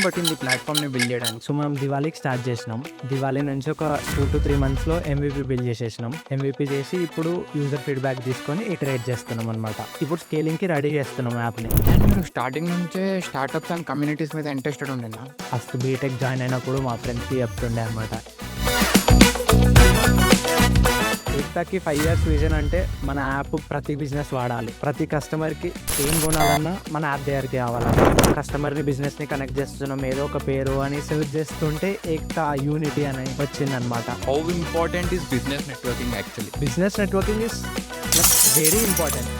పట్టింది ప్లాట్ఫామ్ని బిల్డ్ చేయడానికి? సో మనం దివాళీకి స్టార్ట్ చేసినాం. దివాళీ నుంచి ఒక 2 to 3 మంత్స్లో MVP బిల్డ్ చేసేసినాం. MVP చేసి ఇప్పుడు యూజర్ ఫీడ్బ్యాక్ తీసుకొని ఇటరేట్ చేస్తున్నాం అనమాట. ఇప్పుడు స్కేలింగ్కి రెడీ చేస్తున్నాం యాప్ని. అండ్ మీరు స్టార్టింగ్ నుంచే స్టార్టప్స్ అండ్ కమ్యూనిటీస్ మీద ఇంట్రెస్టెడ్ ఉండేనా? ఫస్ట్ బీటెక్ జాయిన్ అయినప్పుడు మా ఫ్రెండ్స్కి చెప్తుండే అనమాట. ఏక్తాకి 5 years విజన్ అంటే మన యాప్ ప్రతి బిజినెస్ వాడాలి. ప్రతి కస్టమర్కి ఏం కొనాలన్నా మన యాప్ దగ్గరికి కావాలి. కస్టమర్ని బిజినెస్ని కనెక్ట్ చేస్తున్నాం, ఏదో ఒక పేరు అని సెర్చ్ చేస్తుంటే ఏక్తా యూనిటీ అని వచ్చిందనమాట. How important is business networking actually? Business networking is very important.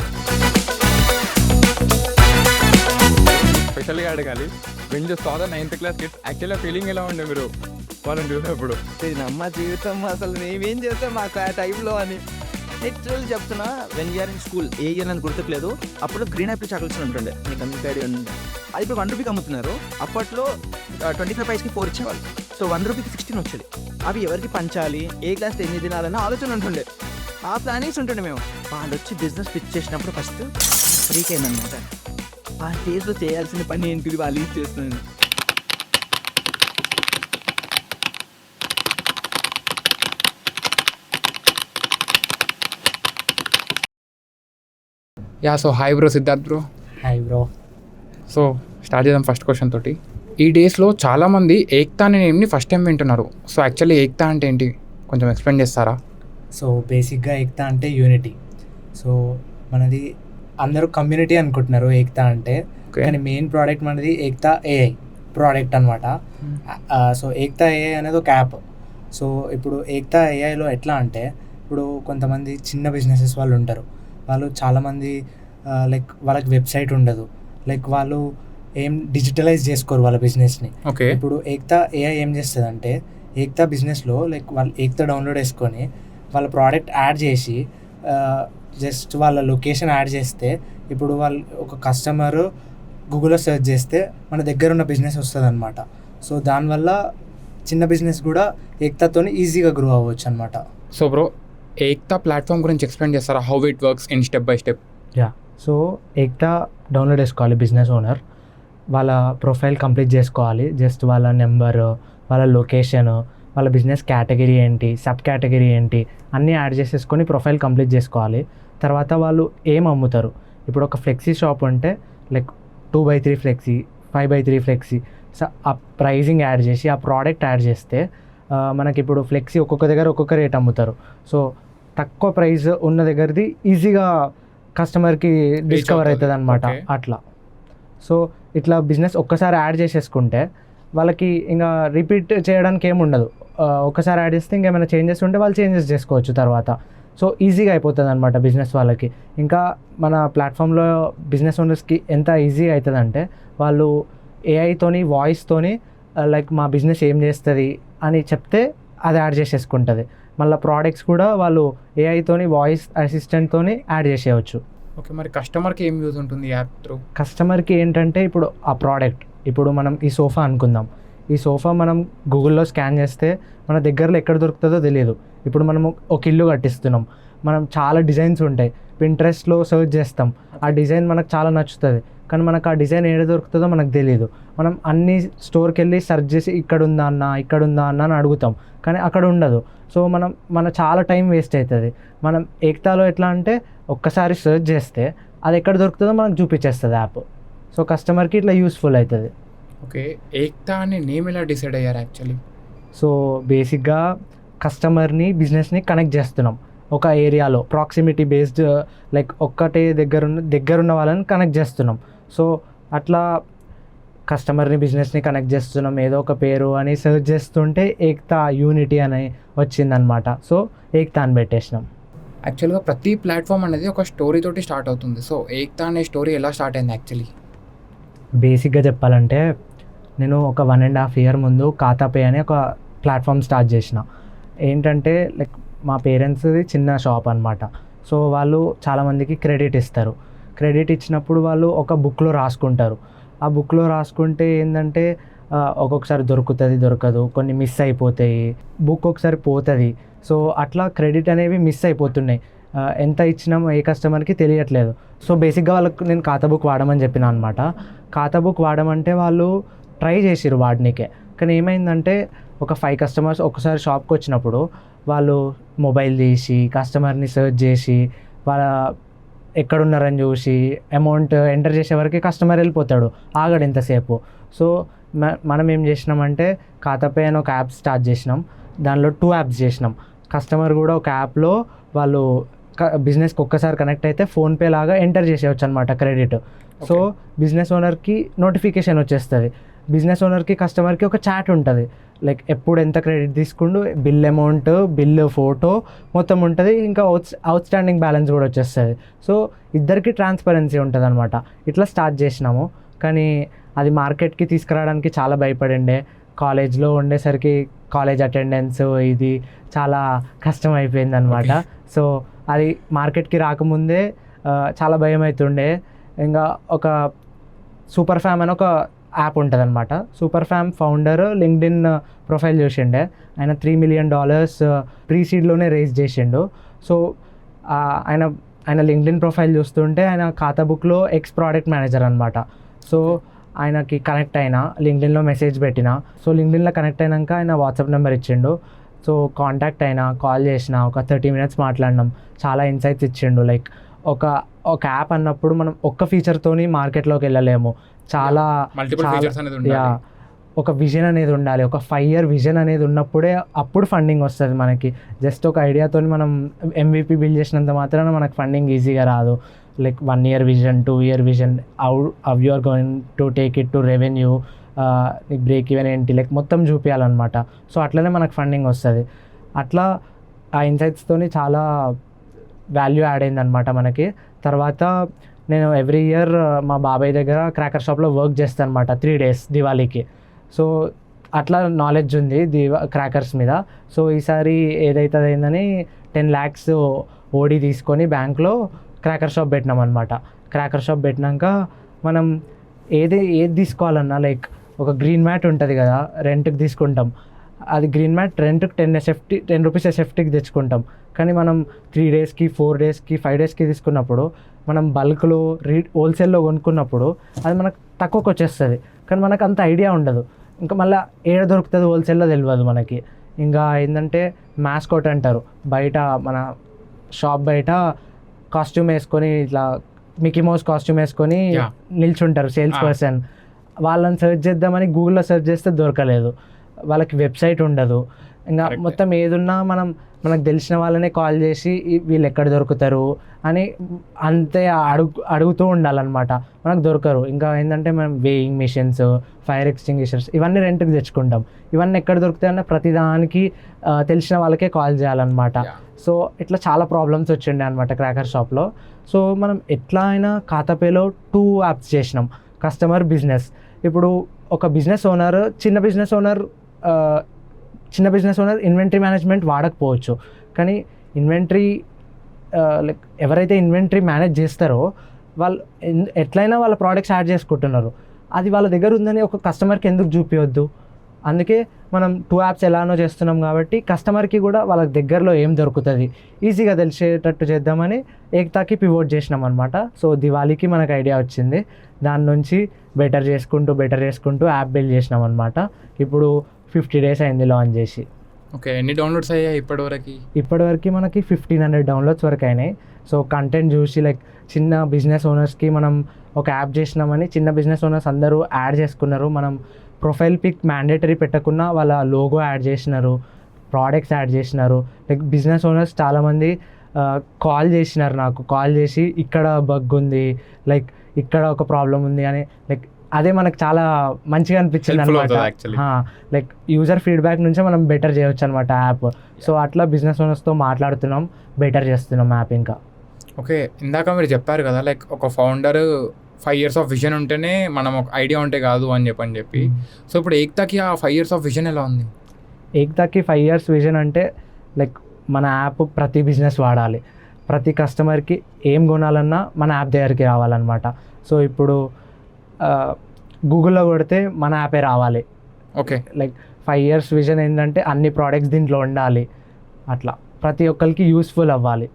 స్పెషల్గా అడగాలి, when you saw the 9th class kids, యాక్చువల్గా ఫీలింగ్ ఎలా ఉండే మీరు వాళ్ళని చూసినప్పుడు? నమ్మ జీవితం అసలు మేమేం చేస్తాం మాకు ఆ టైంలో అని లిటరల్ చెప్తున్నా. వెన్ వీఆర్ ఇన్ స్కూల్, ఏ ఇయర్ అని గుర్తులేదు, అప్పుడు గ్రీన్ యాపిల్ చాక్లెట్స్ ఉంటుండే, మీకు అందుకు ఐడియా ఉండే. అది ఇప్పుడు 1 రూపీకి అమ్ముతున్నారు. అప్పట్లో 25 పైస్కి 4 ఇచ్చేవాళ్ళు. సో 1 రూపీకి 16 వచ్చేది. అవి ఎవరికి పంచాలి, ఏ క్లాస్ ఎన్ని తినాలని ఆలోచన ఉంటుండే. ఆ ప్లానింగ్స్ ఉంటుండే మేము. వాళ్ళు వచ్చి బిజినెస్ పిచ్ చేసినప్పుడు ఫస్ట్ ఫ్రీక్ అయిందనమాట. ఆ స్టేజ్లో చేయాల్సిన పని ఏంటిది వాళ్ళు యూజ్ చేస్తున్నాను. Yeah, so hi bro, Siddharth bro. Hi bro. So start చేద్దాం ఫస్ట్ క్వశ్చన్ తోటి. ఈ డేస్లో చాలామంది ఏక్తా అనే నేమ్ని ఫస్ట్ టైం వింటున్నారు. సో యాక్చువల్లీ ఏక్తా అంటే ఏంటి, కొంచెం ఎక్స్ప్లెయిన్ చేస్తారా? సో బేసిక్గా ఏక్తా అంటే యూనిటీ. సో మనది అందరూ కమ్యూనిటీ అనుకుంటున్నారు ఏక్తా అంటే, కానీ మెయిన్ ప్రోడక్ట్ మనది ఏక్తా AI ప్రోడక్ట్ అనమాట. సో ఏక్తా AI అనేది ఒక యాప్. సో ఇప్పుడు ఏక్తా AIలో ఎట్లా అంటే, ఇప్పుడు కొంతమంది చిన్న బిజినెసెస్ వాళ్ళు ఉంటారు, వాళ్ళు చాలామంది లైక్ వాళ్ళకి వెబ్సైట్ ఉండదు, లైక్ వాళ్ళు ఏం డిజిటలైజ్ చేసుకోరు వాళ్ళ బిజినెస్ని. ఓకే. ఇప్పుడు ఏక్తా AI ఏం చేస్తుంది అంటే, ఏక్తా బిజినెస్లో లైక్ వాళ్ళు ఏక్తా డౌన్లోడ్ చేసుకొని వాళ్ళ ప్రోడక్ట్ యాడ్ చేసి జస్ట్ వాళ్ళ లొకేషన్ యాడ్ చేస్తే, ఇప్పుడు వాళ్ళు ఒక కస్టమర్ గూగుల్లో సెర్చ్ చేస్తే మన దగ్గర ఉన్న బిజినెస్ వస్తుంది అనమాట. సో దానివల్ల చిన్న బిజినెస్ కూడా ఏక్తాతో ఈజీగా గ్రో అవ్వచ్చు అనమాట. సో బ్రో, ఏక్తా ప్లాట్ఫామ్ గురించి ఎక్స్ప్లెయిన్ చేస్తారా, how it works in step by step? Yeah, so Ekta download చేసుకోవాలి బిజినెస్ ఓనర్, వాళ్ళ ప్రొఫైల్ కంప్లీట్ చేసుకోవాలి. జస్ట్ వాళ్ళ నెంబర్, వాళ్ళ లొకేషన్, వాళ్ళ బిజినెస్ కేటగిరీ ఏంటి, సబ్ కేటగిరీ ఏంటి అన్నీ యాడ్ చేసేసుకొని ప్రొఫైల్ కంప్లీట్ చేసుకోవాలి. తర్వాత వాళ్ళు ఏం అమ్ముతారు, ఇప్పుడు ఒక ఫ్లెక్సీ షాప్ ఉంటే like 2x3 flexi, 5x3 flexi, so ఆ ప్రైజింగ్ యాడ్ చేసి ఆ ప్రోడక్ట్ యాడ్ చేస్తే మనకి ఇప్పుడు ఫ్లెక్సీ ఒక్కొక్క దగ్గర ఒక్కొక్క రేట్ అమ్ముతారు. సో తక్కువ ప్రైస్ ఉన్న దగ్గరది ఈజీగా కస్టమర్కి డిస్కవర్ అవుతుంది అనమాట. అట్లా సో ఇట్లా బిజినెస్ ఒక్కసారి యాడ్ చేసేసుకుంటే వాళ్ళకి ఇంకా రిపీట్ చేయడానికి ఏముండదు. ఒక్కసారి యాడ్ చేస్తే ఇంకేమైనా చేంజెస్ ఉంటే వాళ్ళు చేంజెస్ చేసుకోవచ్చు తర్వాత. సో ఈజీగా అయిపోతుంది అనమాట బిజినెస్ వాళ్ళకి. ఇంకా మన ప్లాట్ఫామ్లో బిజినెస్ ఓనర్స్కి ఎంత ఈజీ అవుతుందంటే, వాళ్ళు ఏఐతోని వాయిస్తోని లైక్ మా బిజినెస్ ఏం చేస్తుంది అని చెప్తే అది యాడ్ చేసేసుకుంటుంది. మళ్ళీ ప్రోడక్ట్స్ కూడా వాళ్ళు ఏఐతోని వాయిస్ అసిస్టెంట్తోని యాడ్ చేసేయచ్చు. ఓకే, మరి కస్టమర్కి ఏం యూజ్ ఉంటుంది యాప్ త్రూ? కస్టమర్కి ఏంటంటే, ఇప్పుడు ఆ ప్రోడక్ట్, ఇప్పుడు మనం ఈ సోఫా అనుకుందాం, ఈ సోఫా మనం గూగుల్లో స్కాన్ చేస్తే మన దగ్గరలో ఎక్కడ దొరుకుతుందో తెలియదు. ఇప్పుడు మనము ఒక ఇల్లు కట్టిస్తున్నాం, మనం చాలా డిజైన్స్ ఉంటాయి, పింట్రెస్ట్లో సర్చ్ చేస్తాం, ఆ డిజైన్ మనకు చాలా నచ్చుతుంది, కానీ మనకు ఆ డిజైన్ ఏడ దొరుకుతుందో మనకు తెలియదు. మనం అన్ని స్టోర్కి వెళ్ళి సెర్చ్ చేసి ఇక్కడ ఉందా అన్న అని అడుగుతాం, కానీ అక్కడ ఉండదు. సో మన చాలా టైం వేస్ట్ అవుతుంది. మనం ఏక్తాలో ఎట్లా అంటే, ఒక్కసారి సెర్చ్ చేస్తే అది ఎక్కడ దొరుకుతుందో మనకు చూపించేస్తుంది యాప్. సో కస్టమర్కి ఇట్లా యూస్ఫుల్ అవుతుంది. ఓకే, ఏక్తా అనే నేమ్ ఎలా డిసైడ్ అయ్యారు యాక్చువల్లీ? సో బేసిక్గా కస్టమర్ని బిజినెస్ని కనెక్ట్ చేస్తున్నాం ఒక ఏరియాలో, ప్రాక్సిమిటీ బేస్డ్, లైక్ ఒక్కటే దగ్గరున్న వాళ్ళని కనెక్ట్ చేస్తున్నాం. సో అట్లా కస్టమర్ని బిజినెస్ని కనెక్ట్ చేస్తున్నాం, ఏదో ఒక పేరు అని సెర్చ్ చేస్తుంటే ఏక్తా యూనిటీ అని వచ్చిందనమాట. సో ఏక్తా అని పెట్టేసినాం. యాక్చువల్గా ప్రతి ప్లాట్ఫామ్ అనేది ఒక స్టోరీ తోటి స్టార్ట్ అవుతుంది. సో ఏక్తా అనే స్టోరీ ఎలా స్టార్ట్ అయింది యాక్చువల్లీ? బేసిక్గా చెప్పాలంటే, నేను ఒక 1.5 year ముందు ఖాతాపే అనే ఒక ప్లాట్ఫామ్ స్టార్ట్ చేసిన. ఏంటంటే లైక్ మా పేరెంట్స్ది చిన్న షాప్ అనమాట. సో వాళ్ళు చాలామందికి క్రెడిట్ ఇస్తారు. క్రెడిట్ ఇచ్చినప్పుడు వాళ్ళు ఒక బుక్లో రాసుకుంటారు. ఆ బుక్లో రాసుకుంటే ఏంటంటే ఒక్కొక్కసారి దొరకదు, కొన్ని మిస్ అయిపోతాయి, బుక్ ఒకసారి పోతుంది. సో అట్లా క్రెడిట్ అనేవి మిస్ అయిపోతున్నాయి. ఎంత ఇచ్చినామో ఏ కస్టమర్కి తెలియట్లేదు. సో బేసిక్గా వాళ్ళకు నేను ఖాతా బుక్ వాడమని చెప్పిన అనమాట. ఖాతా బుక్ వాడమంటే వాళ్ళు ట్రై చేసిరు వాడినికే. కానీ ఏమైందంటే ఒక 5 కస్టమర్స్ ఒకసారి షాప్కి వచ్చినప్పుడు వాళ్ళు మొబైల్ తీసి కస్టమర్ని సెర్చ్ చేసి వాళ్ళ ఎక్కడున్నారని చూసి అమౌంట్ ఎంటర్ చేసే వరకు కస్టమర్ వెళ్ళిపోతాడు, ఆగడు ఎంతసేపు. సో మనం ఏం చేసినామంటే ఖాతాపే అని ఒక యాప్ స్టార్ట్ చేసినాం. దానిలో 2 యాప్స్ చేసినాం. కస్టమర్ కూడా ఒక యాప్లో వాళ్ళు బిజినెస్కి ఒక్కసారి కనెక్ట్ అయితే ఫోన్పే లాగా ఎంటర్ చేసేయచ్చు అనమాట క్రెడిట్. సో బిజినెస్ ఓనర్కి నోటిఫికేషన్ వచ్చేస్తుంది. బిజినెస్ ఓనర్కి కస్టమర్కి ఒక చాట్ ఉంటుంది, లైక్ ఎప్పుడు ఎంత క్రెడిట్ తీసుకుంటూ బిల్ అమౌంట్, బిల్ ఫోటో మొత్తం ఉంటుంది. ఇంకా అవుట్ స్టాండింగ్ బ్యాలెన్స్ కూడా వచ్చేస్తుంది. సో ఇద్దరికి ట్రాన్స్పరెన్సీ ఉంటుంది అనమాట. ఇట్లా స్టార్ట్ చేసినాము. కానీ అది మార్కెట్కి తీసుకురావడానికి చాలా భయపడిండే. కాలేజ్లో ఉండేసరికి కాలేజ్ అటెండెన్స్ ఇది చాలా కష్టం అయిపోయింది అనమాట. సో అది మార్కెట్కి రాకముందే చాలా భయం అవుతుండే. ఇంకా ఒక సూపర్ ఫ్యామ్ అని ఒక యాప్ ఉంటుంది అనమాట. సూపర్ ఫ్యామ్ ఫౌండర్ లింక్డ్ఇన్ ప్రొఫైల్ చూసిండే. ఆయన $3 million ప్రీ సీడ్లోనే రేజ్ చేసిండు. సో ఆయన లింక్డ్ఇన్ ప్రొఫైల్ చూస్తుంటే ఆయన ఖాతా బుక్లో ఎక్స్ ప్రోడక్ట్ మేనేజర్ అనమాట. సో ఆయనకి కనెక్ట్ అయినా, లింక్డ్ఇన్లో మెసేజ్ పెట్టిన. సో లింక్డ్ఇన్లో కనెక్ట్ అయినాక ఆయన వాట్సాప్ నెంబర్ ఇచ్చిండు. సో కాంటాక్ట్ అయినా, కాల్ చేసిన, ఒక 30 minutes మాట్లాడినాం. చాలా ఇన్సైట్స్ ఇచ్చిండు. లైక్ ఒక యాప్ అన్నప్పుడు మనం ఒక్క ఫీచర్తోని మార్కెట్లోకి వెళ్ళలేము. చాలా ఒక విజన్ అనేది ఉండాలి. ఒక 5 year విజన్ అనేది ఉన్నప్పుడే అప్పుడు ఫండింగ్ వస్తుంది మనకి. జస్ట్ ఒక ఐడియాతో మనం MVP బిల్డ్ చేసినంత మాత్రాన మనకు ఫండింగ్ ఈజీగా రాదు. Like 1 year vision, 2 year vision, how you are going to take it to revenue, నీకు బ్రేక్ ఈవెన్ ఏంటి, లైక్ మొత్తం చూపించాలన్నమాట. సో అట్లనే మనకు ఫండింగ్ వస్తుంది. అట్లా ఆ ఇన్సైట్స్తోని చాలా వాల్యూ యాడ్ అయిందనమాట మనకి. తర్వాత నేను ఎవ్రీ ఇయర్ మా బాబాయ్ దగ్గర క్రాకర్ షాప్లో వర్క్ చేస్తాను అనమాట 3 days దివాళీకి. సో అట్లా నాలెడ్జ్ ఉంది క్రాకర్స్ మీద. సో ఈసారి ఏదైతే అయిందని 10 lakhs ఓడి తీసుకొని బ్యాంక్లో క్రాకర్ షాప్ పెట్టినాం అనమాట. క్రాకర్ షాప్ పెట్టినాక మనం ఏది తీసుకోవాలన్నా, లైక్ ఒక గ్రీన్ మ్యాట్ ఉంటుంది కదా, రెంట్కి తీసుకుంటాం. అది గ్రీన్ మ్యాట్ రెంట్కి 10 rupees SFTకి తెచ్చుకుంటాం. కానీ మనం 3 daysకి, 4 daysకి, 5 daysకి తీసుకున్నప్పుడు, మనం బల్క్లో హోల్సేల్లో కొనుక్కున్నప్పుడు అది మనకు తక్కువకి వచ్చేస్తుంది. కానీ మనకు అంత ఐడియా ఉండదు. ఇంకా మళ్ళీ ఏడ దొరుకుతుంది హోల్సేల్లో తెలియదు మనకి. ఇంకా ఏంటంటే మ్యాస్కోట్ అంటారు, బయట మన షాప్ బయట కాస్ట్యూమ్ వేసుకొని, ఇట్లా మికీ మౌస్ కాస్ట్యూమ్ వేసుకొని నిల్చుంటారు సేల్స్ పర్సన్. వాళ్ళని సెర్చ్ చేద్దామని గూగుల్లో సెర్చ్ చేస్తే దొరకలేదు. వాళ్ళకి వెబ్సైట్ ఉండదు. ఇంకా మొత్తం ఏదున్నా మనకు తెలిసిన వాళ్ళనే కాల్ చేసి వీళ్ళు ఎక్కడ దొరుకుతారు అని అంతే అడుగుతూ ఉండాలన్నమాట. మనకు దొరకరు. ఇంకా ఏంటంటే మనం వేయింగ్ మిషన్స్, ఫైర్ ఎక్స్టింగ్విషర్స్ ఇవన్నీ రెంట్కి తెచ్చుకుంటాం. ఇవన్నీ ఎక్కడ దొరుకుతాయన్న ప్రతిదానికి తెలిసిన వాళ్ళకే కాల్ చేయాలన్నమాట. సో ఇట్లా చాలా ప్రాబ్లమ్స్ వచ్చిండే అనమాట క్రాకర్ షాప్లో. సో మనం ఎట్లా అయినా ఖాతాపేలో 2 apps చేసినాం, కస్టమర్, బిజినెస్. ఇప్పుడు ఒక బిజినెస్ ఓనర్, చిన్న బిజినెస్ ఓనర్ ఇన్వెంటరీ మేనేజ్మెంట్ వాడకపోవచ్చు. కానీ ఇన్వెంటరీ లైక్ ఎవరైతే ఇన్వెంటరీ మేనేజ్ చేస్తారో వాళ్ళు ఎట్లయినా వాళ్ళ ప్రోడక్ట్స్ యాడ్ చేసుకుంటున్నారు. అది వాళ్ళ దగ్గర ఉందని ఒక కస్టమర్కి ఎందుకు చూపించొద్దు? అందుకే మనం 2 apps ఎలానో చేస్తున్నాం కాబట్టి కస్టమర్కి కూడా వాళ్ళ దగ్గరలో ఏం దొరుకుతుంది ఈజీగా తెలిసేటట్టు చేద్దామని ఏక్తాకి పివోట్ చేసినాం అనమాట. సో దివాళీకి మనకు ఐడియా వచ్చింది. దాని నుంచి బెటర్ చేసుకుంటూ యాప్ బిల్డ్ చేసినాం అనమాట. ఇప్పుడు 50 days అయింది లాంచ్ చేసి. ఓకే, ఎన్ని డౌన్లోడ్స్ అయ్యాయి ఇప్పటివరకు మనకి 1500 downloads వరకు అయినాయి. సో కంటెంట్ చూసి, లైక్ చిన్న బిజినెస్ ఓనర్స్కి మనం ఒక యాప్ చేసినామని చిన్న బిజినెస్ ఓనర్స్ అందరూ యాడ్ చేసుకున్నారు. మనం ప్రొఫైల్ పిక్ మ్యాండేటరీ పెట్టకుండా వాళ్ళ లోగో యాడ్ చేసినారు, ప్రోడక్ట్స్ యాడ్ చేసినారు. లైక్ బిజినెస్ ఓనర్స్ చాలామంది కాల్ చేసినారు నాకు, కాల్ చేసి ఇక్కడ బగ్ ఉంది, లైక్ ఇక్కడ ఒక ప్రాబ్లం ఉంది అని. లైక్ అదే మనకు చాలా మంచిగా అనిపించింది అనమాట. లైక్ యూజర్ ఫీడ్బ్యాక్ నుంచే మనం బెటర్ చేయవచ్చు అనమాట యాప్. సో అట్లా బిజినెస్ ఓనర్స్తో మాట్లాడుతున్నాం, బెటర్ చేస్తున్నాం యాప్ ఇంకా. ఓకే, ఇందాక మీరు చెప్పారు కదా, లైక్ ఒక ఫౌండర్ 5 years ఆఫ్ విజన్ ఉంటేనే మనం ఒక ఐడియా ఉంటే కాదు అని చెప్పి. సో ఇప్పుడు ఏక్తాకి ఆ 5 years ఆఫ్ విజన్ ఎలా ఉంది? ఏక్తాకి 5 years విజన్ అంటే, లైక్ మన యాప్ ప్రతి బిజినెస్ వాడాలి, ప్రతి కస్టమర్కి ఏం కొనాలన్నా మన యాప్ దగ్గరికి రావాలన్నమాట. సో ఇప్పుడు గూగుల్లో కొడితే మన యాపే రావాలి. ఓకే, లైక్ 5 years విజన్ ఏంటంటే అన్ని ప్రోడక్ట్స్ దీంట్లో ఉండాలి, అట్లా ప్రతి ఒక్కరికి యూస్ఫుల్ అవ్వాలి.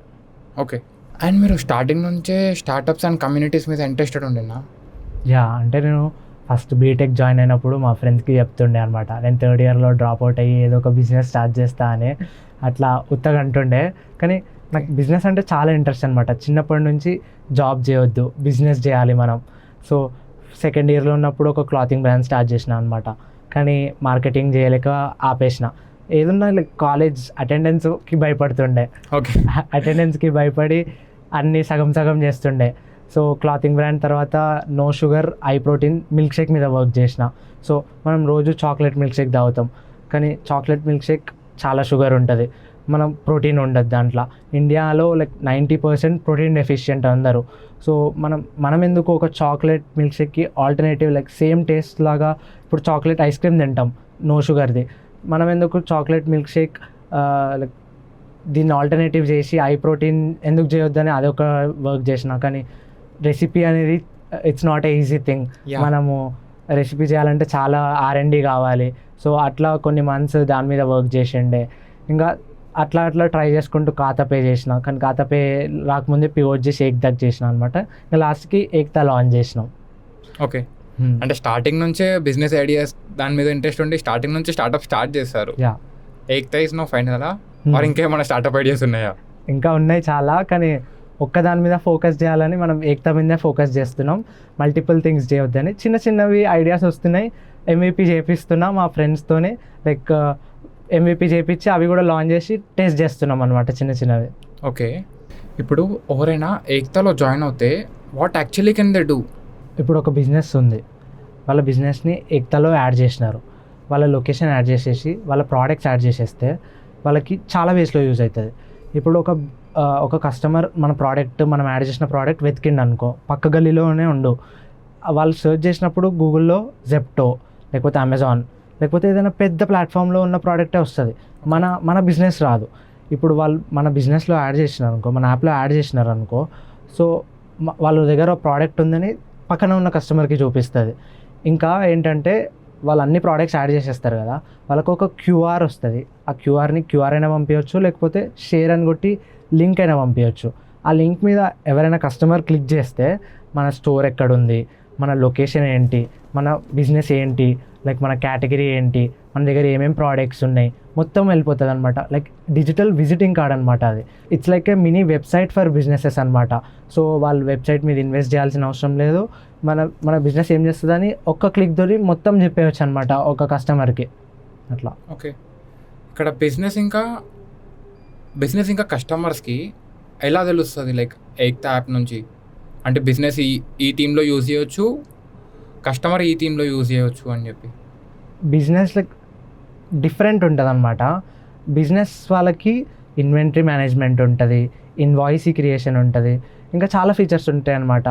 ఓకే, అండ్ మీరు స్టార్టింగ్ నుంచే స్టార్టప్స్ అండ్ కమ్యూనిటీస్ మీద ఇంట్రెస్టెడ్ ఉండేనా? అంటే నేను ఫస్ట్ బీటెక్ జాయిన్ అయినప్పుడు మా ఫ్రెండ్స్కి చెప్తుండే అనమాట, నేను థర్డ్ ఇయర్లో డ్రాప్ అవుట్ అయ్యి ఏదో ఒక బిజినెస్ స్టార్ట్ చేస్తా అని అట్లా ఉత్తగా అంటుండే. కానీ నాకు బిజినెస్ అంటే చాలా ఇంట్రెస్ట్ అనమాట. చిన్నప్పటి నుంచి జాబ్ చేయొద్దు, బిజినెస్ చేయాలి మనం. సో సెకండ్ ఇయర్లో ఉన్నప్పుడు ఒక క్లాతింగ్ బ్రాండ్ స్టార్ట్ చేసిన అనమాట. కానీ మార్కెటింగ్ చేయలేక ఆపేసిన. ఏదన్నా లైక్ కాలేజ్ అటెండెన్స్కి భయపడుతుండే, ఓకే. అటెండెన్స్కి భయపడి అన్నీ సగం సగం చేస్తుండే. సో క్లాతింగ్ బ్రాండ్ తర్వాత no sugar high protein milkshake మీద వర్క్ చేసిన. సో మనం రోజు చాక్లెట్ మిల్క్ షేక్ తాగుతాం, కానీ చాక్లెట్ మిల్క్ షేక్ చాలా షుగర్ ఉంటుంది, మనం ప్రోటీన్ ఉండదు దాంట్లో. ఇండియాలో లైక్ 90% ప్రోటీన్ డెఫిషియెంట్ అందరూ. సో మనం ఎందుకు ఒక చాక్లెట్ మిల్క్ షేక్కి ఆల్టర్నేటివ్ లైక్ సేమ్ టేస్ట్ లాగా, ఇప్పుడు చాక్లెట్ ఐస్ క్రీమ్ తింటాం నో షుగర్ది, మనం ఎందుకు చాక్లెట్ మిల్క్ షేక్ లైక్ దీన్ని ఆల్టర్నేటివ్ చేసి హై ప్రోటీన్ ఎందుకు చేయొద్దని అదొక వర్క్ చేసిన. కానీ రెసిపీ అనేది it's not a easy thing. మనము రెసిపీ చేయాలంటే చాలా R&D కావాలి. సో అట్లా కొన్ని మంత్స్ దాని మీద వర్క్ చేసిండే. ఇంకా అట్లా ట్రై చేసుకుంటూ ఖాతాపే చేసిన, కానీ ఖాతాపే రాకముందే పివోట్ చేసి ఏక్తా చేసిన అనమాట. ఇంకా లాస్ట్కి ఏక్తా లాంచ్ చేసినాం. ఓకే. అంటే స్టార్టింగ్ నుంచే బిజినెస్ ఐడియాస్ దాని మీద ఇంట్రెస్ట్ ఉండి స్టార్టింగ్ నుంచి స్టార్ట్అప్ స్టార్ట్ చేస్తారు. ఏక్తా ఇస్ నో ఫైనల్ మరి ఇంకేమైనా స్టార్ట్అప్ ఐడియాస్ ఉన్నాయా? ఇంకా ఉన్నాయి చాలా, కానీ ఒక్క దాని మీద ఫోకస్ చేయాలని మనం ఏక్తా మీదే ఫోకస్ చేస్తున్నాం. మల్టిపుల్ థింగ్స్ చేయొద్దని చిన్నవి ఐడియాస్ వస్తున్నాయి. MVP చేపిస్తున్నా మా ఫ్రెండ్స్తోనే, లైక్ MVP చేపించి అవి కూడా లాంచ్ చేసి టెస్ట్ చేస్తున్నాం అనమాట చిన్నవి. ఓకే. ఇప్పుడు ఎవరైనా ఏక్తాలో జాయిన్ అవుతే what actually can they do? ఇప్పుడు ఒక బిజినెస్ ఉంది, వాళ్ళ బిజినెస్ని ఏక్తాలో యాడ్ చేసినారు, వాళ్ళ లొకేషన్ యాడ్ చేసేసి వాళ్ళ ప్రోడక్ట్స్ యాడ్ చేసేస్తే వాళ్ళకి చాలా వేస్లో యూజ్ అవుతుంది. ఇప్పుడు ఒక కస్టమర్ మనం యాడ్ చేసిన ప్రోడక్ట్ వెతికిండు అనుకో, పక్క గల్లీలోనే ఉండు, వాళ్ళు సెర్చ్ చేసినప్పుడు గూగుల్లో జెప్టో లేకపోతే అమెజాన్ లేకపోతే ఏదైనా పెద్ద ప్లాట్ఫామ్లో ఉన్న ప్రోడక్టే వస్తుంది, మన బిజినెస్ రాదు. ఇప్పుడు వాళ్ళు మన బిజినెస్లో యాడ్ చేసినారు అనుకో, మన యాప్లో యాడ్ చేసినారు అనుకో, సో వాళ్ళ దగ్గర ప్రోడక్ట్ ఉందని పక్కన ఉన్న కస్టమర్కి చూపిస్తుంది. ఇంకా ఏంటంటే వాళ్ళు అన్ని ప్రోడక్ట్స్ యాడ్ చేసేస్తారు కదా, వాళ్ళకు ఒక QR వస్తుంది. ఆ క్యూఆర్ని QR అయినా పంపించవచ్చు, లేకపోతే షేర్ అని కొట్టి లింక్ అయినా పంపించవచ్చు. ఆ లింక్ మీద ఎవరైనా కస్టమర్ క్లిక్ చేస్తే మన స్టోర్ ఎక్కడుంది, మన లొకేషన్ ఏంటి, మన బిజినెస్ ఏంటి, లైక్ మన కేటగిరీ ఏంటి, మన దగ్గర ఏమేమి ప్రోడక్ట్స్ ఉన్నాయి మొత్తం వెళ్ళిపోతుంది అనమాట. లైక్ డిజిటల్ విజిటింగ్ కార్డ్ అనమాట అది. It's like A mini website for businesses అనమాట. సో వాళ్ళు వెబ్సైట్ మీద ఇన్వెస్ట్ చేయాల్సిన అవసరం లేదు. మన బిజినెస్ ఏం చేస్తుందని ఒక్క క్లిక్ తోటి మొత్తం చెప్పేయచ్చు అనమాట ఒక కస్టమర్కి అట్లా. ఓకే. ఇక్కడ బిజినెస్ ఇంకా కస్టమర్స్కి ఎలా తెలుస్తుంది? లైక్ ఏక్తా యాప్ నుంచి అంటే బిజినెస్ ఈ టీంలో యూజ్ చేయొచ్చు, కస్టమర్ ఈ టీంలో యూజ్ చేయొచ్చు అని చెప్పి. బిజినెస్ లైక్ డిఫరెంట్ ఉంటుంది అనమాట. బిజినెస్ వాళ్ళకి ఇన్వెంటరీ మేనేజ్మెంట్ ఉంటుంది, ఇన్వాయిస్ క్రియేషన్ ఉంటుంది, ఇంకా చాలా ఫీచర్స్ ఉంటాయి అనమాట.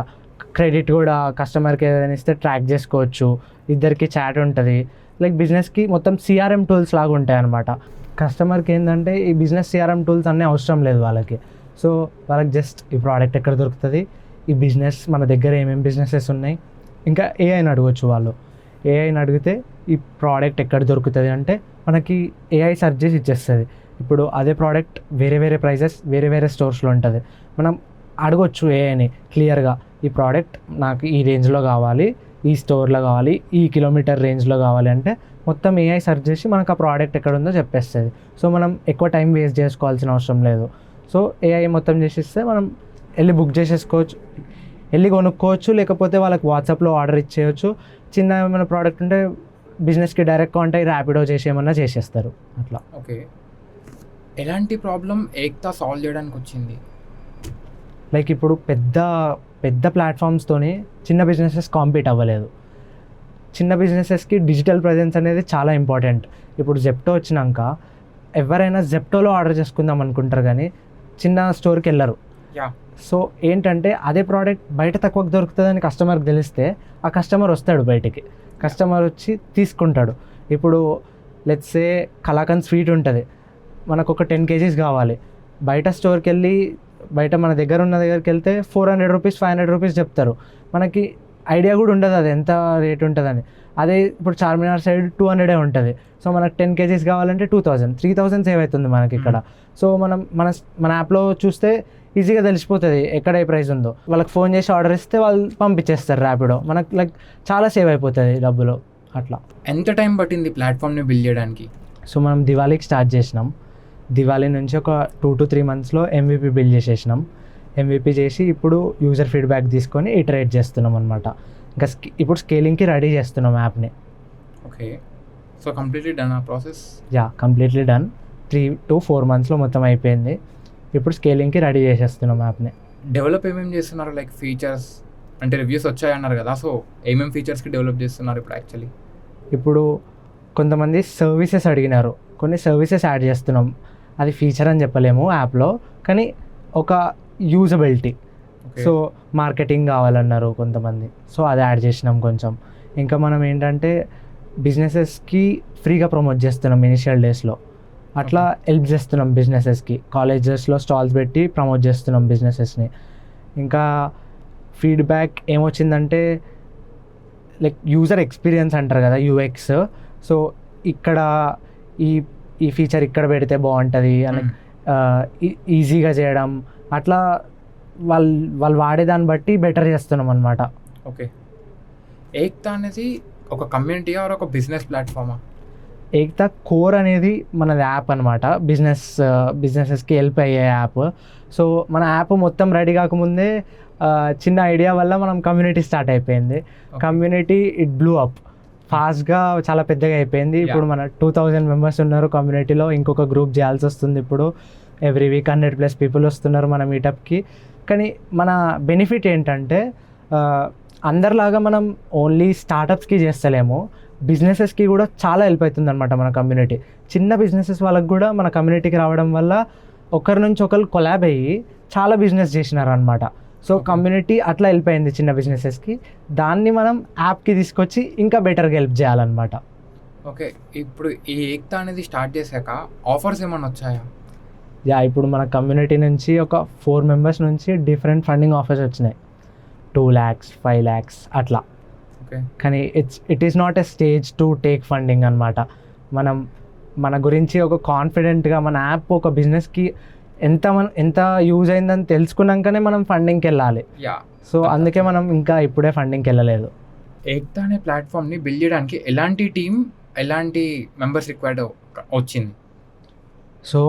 క్రెడిట్ కూడా కస్టమర్కి ఏదైనా ఇస్తే ట్రాక్ చేసుకోవచ్చు, ఇద్దరికి చాట్ ఉంటుంది. లైక్ బిజినెస్కి మొత్తం CRM టూల్స్ లాగా ఉంటాయి అనమాట. కస్టమర్కి ఏంటంటే ఈ బిజినెస్ CRM టూల్స్ అన్నీ అవసరం లేదు వాళ్ళకి. సో వాళ్ళకి జస్ట్ ఈ ప్రోడక్ట్ ఎక్కడ దొరుకుతుంది, ఈ బిజినెస్ మన దగ్గర ఏమేమి బిజినెసెస్ ఉన్నాయి, ఇంకా AIని అడగవచ్చు. వాళ్ళు AIని అడిగితే ఈ ప్రోడక్ట్ ఎక్కడ దొరుకుతుంది అంటే మనకి AI సెర్చ్ చేసి ఇచ్చేస్తుంది. ఇప్పుడు అదే ప్రోడక్ట్ వేరే ప్రైజెస్ వేరే స్టోర్స్లో ఉంటుంది. మనం అడగొచ్చు AIని క్లియర్గా, ఈ ప్రోడక్ట్ నాకు ఈ రేంజ్లో కావాలి, ఈ స్టోర్లో కావాలి, ఈ కిలోమీటర్ రేంజ్లో కావాలి అంటే మొత్తం AI సెర్చ్ చేసి మనకు ఆ ప్రోడక్ట్ ఎక్కడ ఉందో చెప్పేస్తుంది. సో మనం ఎక్కువ టైం వేస్ట్ చేసుకోవాల్సిన అవసరం లేదు. సో AI మొత్తం చేసిస్తే మనం వెళ్ళి బుక్ చేసేసుకోవచ్చు, వెళ్ళి కొనుక్కోవచ్చు, లేకపోతే వాళ్ళకి వాట్సాప్లో ఆర్డర్ ఇచ్చేయచ్చు. చిన్న ఏమైనా ప్రోడక్ట్ ఉంటే బిజినెస్కి డైరెక్ట్ కాంటాక్ట్ ర్యాపిడో చేసి ఏమన్నా చేసేస్తారు అట్లా. ఓకే. ఎలాంటి ప్రాబ్లం ఏక్తా సాల్వ్ చేయడానికి వచ్చింది? లైక్ ఇప్పుడు పెద్ద ప్లాట్ఫామ్స్తోని చిన్న బిజినెసెస్ కాంపీట్ అవ్వలేదు. చిన్న బిజినెసెస్కి డిజిటల్ ప్రెజెన్స్ అనేది చాలా ఇంపార్టెంట్. ఇప్పుడు జెప్టో వచ్చినాక ఎవరైనా జెప్టోలో ఆర్డర్ చేసుకుందాం అనుకుంటారు, కానీ చిన్న స్టోర్కి వెళ్ళరు. సో ఏంటంటే అదే ప్రోడక్ట్ బయట తక్కువకు దొరుకుతుందని కస్టమర్కి తెలిస్తే ఆ కస్టమర్ వస్తాడు బయటికి, కస్టమర్ వచ్చి తీసుకుంటాడు. ఇప్పుడు లెట్స్ సే కలాకండ్ స్వీట్ ఉంటుంది, మనకు ఒక 10 kgs కావాలి. బయట స్టోర్కి వెళ్ళి బయట మన దగ్గరికి వెళ్తే 400 రూపీస్ 500 రూపీస్ చెప్తారు. మనకి ఐడియా కూడా ఉండదు అది ఎంత రేట్ ఉంటుందని. అదే ఇప్పుడు చార్మినార్ సైడ్ 200 ఉంటుంది. సో మనకు 10 kgs కావాలంటే 2000 3000 సేవ్ అవుతుంది మనకి ఇక్కడ. సో మన యాప్లో చూస్తే ఈజీగా తెలిసిపోతుంది ఎక్కడ ఏ ప్రైస్ ఉందో. వాళ్ళకి ఫోన్ చేసి ఆర్డర్ ఇస్తే వాళ్ళు పంపించేస్తారు ర్యాపిడో. మనకు లైక్ చాలా సేవ్ అయిపోతుంది డబ్బులు అట్లా. ఎంత టైం పట్టింది ప్లాట్ఫామ్ని బిల్డ్ చేయడానికి? సో మనం దివాళీకి స్టార్ట్ చేసినాం. దివాళీ నుంచి ఒక 2 to 3 monthsలో MVP బిల్డ్ చేసేసినాం. MVP చేసి ఇప్పుడు యూజర్ ఫీడ్బ్యాక్ తీసుకొని ఇటరేట్ చేస్తున్నాం అనమాట. ఇంకా ఇప్పుడు స్కేలింగ్కి రెడీ చేస్తున్నాం యాప్ని. ఓకే, సో కంప్లీట్లీ డన్ ఆ ప్రాసెస్? Completely done. 3 to 4 monthsలో మొత్తం అయిపోయింది. ఇప్పుడు స్కేలింగ్కి రెడీ చేసేస్తున్నాం యాప్ని. డెవలప్ ఏమేమి చేస్తున్నారు? లైక్ ఫీచర్స్ అంటే రివ్యూస్ వచ్చాయన్నారు కదా, సో ఏమేమి ఫీచర్స్కి డెవలప్ చేస్తున్నారు ఇప్పుడు యాక్చువల్లీ? ఇప్పుడు కొంతమంది సర్వీసెస్ అడిగినారు, కొన్ని సర్వీసెస్ యాడ్ చేస్తున్నాం. అది ఫీచర్ అని చెప్పలేము యాప్లో, కానీ ఒక యూజబిలిటీ. సో మార్కెటింగ్ కావాలన్నారు కొంతమంది, సో అది యాడ్ చేసినాం కొంచెం. ఇంకా మనం ఏంటంటే బిజినెసెస్కి ఫ్రీగా ప్రమోట్ చేస్తున్నాం ఇనిషియల్ డేస్లో. అట్లా హెల్ప్ చేస్తున్నాం బిజినెసెస్కి. కాలేజెస్లో స్టాల్స్ పెట్టి ప్రమోట్ చేస్తున్నాం బిజినెసెస్ని. ఇంకా ఫీడ్బ్యాక్ ఏమొచ్చిందంటే లైక్ యూజర్ ఎక్స్పీరియన్స్ అంటారు కదా, యూఎక్స్. సో ఇక్కడ ఈ ఫీచర్ ఇక్కడ పెడితే బాగుంటుంది అని ఈజీగా చేయడం, అట్లా వాళ్ళు వాడేదాన్ని బట్టి బెటర్ చేస్తున్నాం అనమాట. ఓకే, ఏక్తా అనేది ఒక కమ్యూనిటీ ఆర్ ఒక బిజినెస్ ప్లాట్ఫామా? ఏక్తా కోర్ అనేది మనది యాప్ అనమాట, బిజినెసెస్కి హెల్ప్ అయ్యే యాప్. సో మన యాప్ మొత్తం రెడీ కాకముందే చిన్న ఐడియా వల్ల మనం కమ్యూనిటీ స్టార్ట్ అయిపోయింది. కమ్యూనిటీ ఇట్ బ్లూ అప్ ఫాస్ట్గా, చాలా పెద్దగా అయిపోయింది. ఇప్పుడు మన 2000 members ఉన్నారు కమ్యూనిటీలో. ఇంకొక గ్రూప్ చేయాల్సి వస్తుంది ఇప్పుడు. ఎవ్రీ వీక్ 100+ people వస్తున్నారు మన మీటప్కి. కానీ మన బెనిఫిట్ ఏంటంటే అందరిలాగా మనం ఓన్లీ స్టార్టప్స్కి చేస్తలేము, బిజినెసెస్కి కూడా చాలా హెల్ప్ అవుతుంది అనమాట మన కమ్యూనిటీ. చిన్న బిజినెసెస్ వాళ్ళకి కూడా మన కమ్యూనిటీకి రావడం వల్ల ఒకరి నుంచి ఒకరు కొలాబ్ అయ్యి చాలా బిజినెస్ చేసినారు అనమాట. సో కమ్యూనిటీ అట్లా హెల్ప్ అయింది చిన్న బిజినెసెస్కి. దాన్ని మనం యాప్కి తీసుకొచ్చి ఇంకా బెటర్గా హెల్ప్ చేయాలన్నమాట. ఓకే, ఇప్పుడు ఈ ఏక్తా అనేది స్టార్ట్ చేశాక ఆఫర్స్ ఏమైనా వచ్చాయా? ఇప్పుడు మన కమ్యూనిటీ నుంచి ఒక 4 members నుంచి డిఫరెంట్ ఫండింగ్ ఆఫర్స్ వచ్చినాయి. 2 lakhs, 5 lakhs అట్లా. ఓకే, కానీ it is not a stage to take funding అనమాట. మన గురించి ఒక కాన్ఫిడెంట్గా మన యాప్ ఒక బిజినెస్కి ఎంత యూజ్ అయిందని తెలుసుకున్నాకనే మనం ఫండింగ్కి వెళ్ళాలి. సో అందుకే మనం ఇంకా ఇప్పుడే ఫండింగ్కి వెళ్ళలేదు. ఏక్తా అనే ప్లాట్ఫామ్ని బిల్డ్ చేయడానికి ఎలాంటి మెంబర్స్ రిక్వైర్డ్ వచ్చింది? సో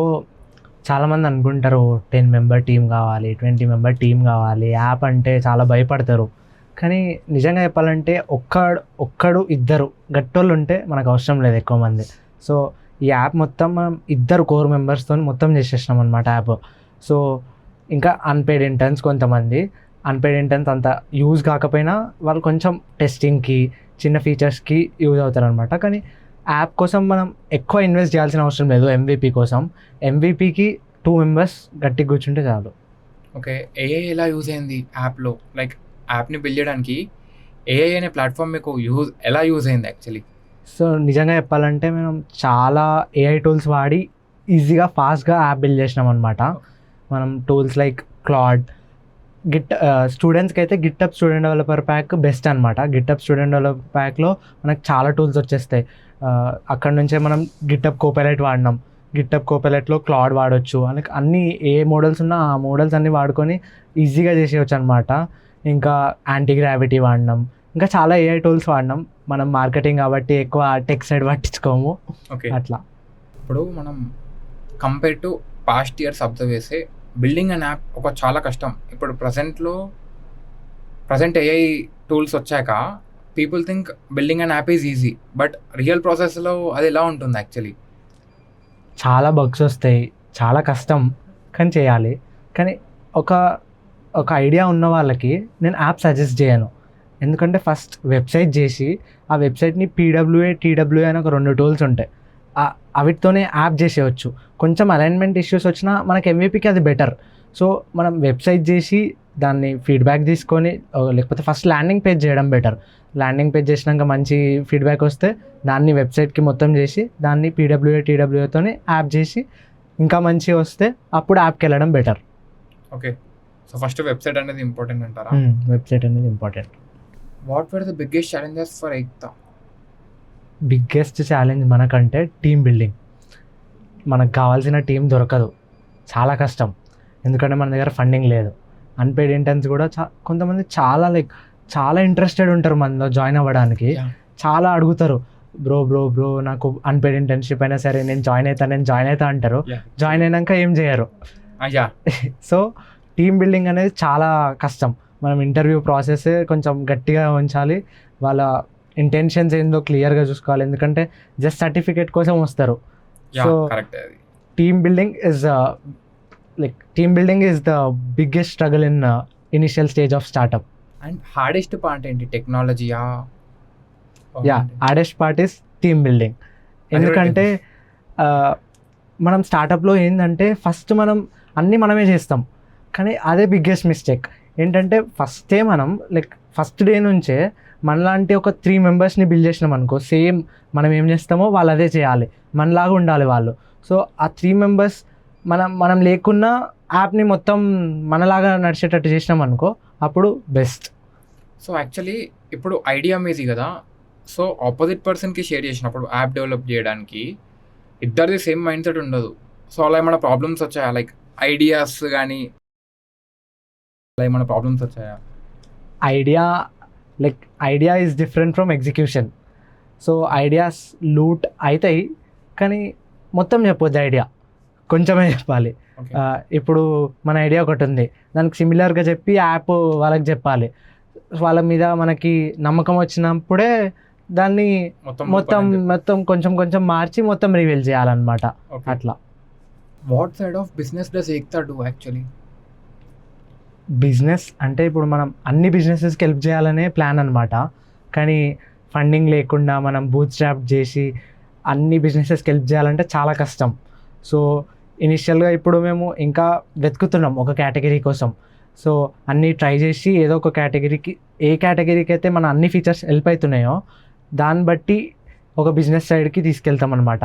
చాలామంది అనుకుంటారు 10 member టీం కావాలి, 20 member టీం కావాలి, యాప్ అంటే చాలా భయపడతారు. కానీ నిజంగా చెప్పాలంటే ఒక్కడు ఇద్దరు గట్టోళ్ళు ఉంటే మనకు అవసరం లేదు ఎక్కువ మంది. సో ఈ యాప్ మొత్తం మనం 2 core members మొత్తం చేసేసినాం అనమాట యాప్. సో ఇంకా అన్పెయిడ్ ఇంటర్న్స్, కొంతమంది అన్పెయిడ్ ఇంటర్న్స్ అంత యూజ్ కాకపోయినా వాళ్ళు కొంచెం టెస్టింగ్కి, చిన్న ఫీచర్స్కి యూజ్ అవుతారు అనమాట. కానీ యాప్ కోసం మనం ఎక్కువ ఇన్వెస్ట్ చేయాల్సిన అవసరం లేదు. MVP కోసం, MVPకి 2 members గట్టి కూర్చుంటే చాలు. ఓకే, AI ఎలా యూజ్ అయింది యాప్లో? లైక్ యాప్ని బిల్డ్ చేయడానికి AI అనే ప్లాట్ఫామ్ మీకు ఎలా యూజ్ అయింది యాక్చువల్లీ? సో నిజంగా చెప్పాలంటే మనం చాలా AI టూల్స్ వాడి ఈజీగా ఫాస్ట్గా యాప్ బిల్డ్ చేసినాం అనమాట. మనం టూల్స్ లైక్ క్లాడ్, స్టూడెంట్స్కి అయితే గిట్టప్ స్టూడెంట్ డెవలపర్ ప్యాక్ బెస్ట్ అనమాట. గిట్టప్ స్టూడెంట్ డెవలపర్ ప్యాక్లో మనకు చాలా టూల్స్ వచ్చేస్తాయి. అక్కడ నుంచే మనం గిట్టప్ కోపైలట్ వాడినాం. గిట్టప్ కోపైలట్లో క్లాడ్ వాడచ్చు. అన్ని ఏ మోడల్స్ ఉన్నా ఆ మోడల్స్ అన్నీ వాడుకొని ఈజీగా చేసేయచ్చు అనమాట. ఇంకా యాంటీ గ్రావిటీ వాడినాం, ఇంకా చాలా AI టూల్స్ వాడినాం. మనం మార్కెటింగ్ కాబట్టి ఎక్కువ టెక్ సైడ్ పట్టించుకోము. ఓకే, అట్లా. ఇప్పుడు మనం compare to past years observe చేస్తే బిల్డింగ్ అన్ యాప్ ఒక చాలా కష్టం. ఇప్పుడు ప్రజెంట్ AI టూల్స్ వచ్చాక people think building an app is easy, but real ప్రాసెస్లో అది ఎలా ఉంటుంది యాక్చువల్లీ? చాలా బగ్స్ వస్తాయి, చాలా కష్టం, కానీ చేయాలి. కానీ ఒక ఐడియా ఉన్న వాళ్ళకి నేను యాప్ సజెస్ట్ చేయను. ఎందుకంటే ఫస్ట్ వెబ్సైట్ చేసి ఆ వెబ్సైట్ని TWA అని ఒక 2 టూల్స్ ఉంటాయి, అవిటితోనే యాప్ చేసేయచ్చు. కొంచెం అలైన్మెంట్ ఇష్యూస్ వచ్చినా మనకి MVPకి అది బెటర్. సో మనం వెబ్సైట్ చేసి దాన్ని ఫీడ్బ్యాక్ తీసుకొని, లేకపోతే ఫస్ట్ ల్యాండింగ్ పేజ్ చేయడం బెటర్. ల్యాండింగ్ పేజ్ చేసినాక మంచి ఫీడ్బ్యాక్ వస్తే దాన్ని వెబ్సైట్కి మొత్తం చేసి దాన్ని TWAతోనే యాప్ చేసి ఇంకా మంచిగా వస్తే అప్పుడు యాప్కి వెళ్ళడం better. Okay, so first website అనేది ఇంపార్టెంట్ అంటారా? వెబ్సైట్ అనేది important. What were the biggest challenges for Ekta? Biggest challenge మనకంటే టీమ్ బిల్డింగ్. మనకు కావాల్సిన టీం దొరకదు, చాలా కష్టం. ఎందుకంటే మన దగ్గర ఫండింగ్ లేదు. అన్పెయిడ్ ఇంటర్న్స్ కూడా కొంతమంది చాలా ఇంట్రెస్టెడ్ ఉంటారు మనలో జాయిన్ అవ్వడానికి. చాలా అడుగుతారు, బ్రో నాకు అన్పెయిడ్ ఇంటర్న్షిప్ అయినా సరే నేను జాయిన్ అవుతా అంటారు. జాయిన్ అయినాక ఏం చేయరు. సో టీమ్ బిల్డింగ్ అనేది చాలా కష్టం. మనం ఇంటర్వ్యూ ప్రాసెస్ కొంచెం గట్టిగా ఉంచాలి, వాళ్ళ ఇంటెన్షన్స్ ఏందో క్లియర్గా చూసుకోవాలి, ఎందుకంటే జస్ట్ సర్టిఫికేట్ కోసం వస్తారు. So team building is the biggest struggle in initial stage of startup. And hardest part ఏంటి? టెక్నాలజీయా? Hardest part is team building. ఎందుకంటే మనం స్టార్టప్లో ఏంటంటే ఫస్ట్ మనం అన్నీ మనమే చేస్తాం, కానీ అదే బిగ్గెస్ట్ మిస్టేక్. ఏంటంటే ఫస్ట్ డే నుంచే మనలాంటి ఒక 3 మెంబర్స్ని బిల్డ్ చేసినాం అనుకో, సేమ్ మనం ఏం చేస్తామో వాళ్ళు అదే చేయాలి, మనలాగా ఉండాలి వాళ్ళు. సో ఆ 3 మెంబర్స్ మనం లేకున్నా యాప్ని మొత్తం మనలాగా నడిచేటట్టు చేసినాం అనుకో, అప్పుడు బెస్ట్. సో యాక్చువల్లీ ఇప్పుడు ఐడియా మీది కదా, సో ఆపోజిట్ పర్సన్కి షేర్ చేసినప్పుడు యాప్ డెవలప్ చేయడానికి ఇద్దరిది సేమ్ మైండ్ సెట్ ఉండదు. సో అలా ఏమైనా ప్రాబ్లమ్స్ వచ్చాయా? లైక్ ఐడియాస్ కానీ అలా ఏమైనా ప్రాబ్లమ్స్ వచ్చాయా? Idea is different from execution. So ideas loot అవుతాయి, కానీ మొత్తం చెప్పొద్దు, ఐడియా కొంచెమే చెప్పాలి. ఇప్పుడు మన ఐడియా ఒకటి ఉంది, దానికి సిమిలర్గా చెప్పి యాప్ వాళ్ళకి చెప్పాలి. వాళ్ళ మీద మనకి నమ్మకం వచ్చినప్పుడే దాన్ని మొత్తం కొంచెం మార్చి మొత్తం రివీల్ చేయాలన్నమాట. అట్లా. What side of business does Ekta do actually? Business అంటే ఇప్పుడు మనం అన్ని బిజినెసెస్కి హెల్ప్ చేయాలనే ప్లాన్ అనమాట, కానీ ఫండింగ్ లేకుండా మనం బూట్ స్ట్రాప్ చేసి అన్ని బిజినెసెస్కి హెల్ప్ చేయాలంటే చాలా కష్టం. సో ఇనిషియల్గా ఇప్పుడు మేము ఇంకా వెతుకుతున్నాం ఒక కేటగిరీ కోసం. సో అన్నీ ట్రై చేసి ఏదో ఒక కేటగిరీకి, ఏ కేటగిరీకి అయితే మన అన్ని ఫీచర్స్ హెల్ప్ అవుతున్నాయో దాన్ని బట్టి ఒక బిజినెస్ సైడ్కి తీసుకెళ్తాం అనమాట.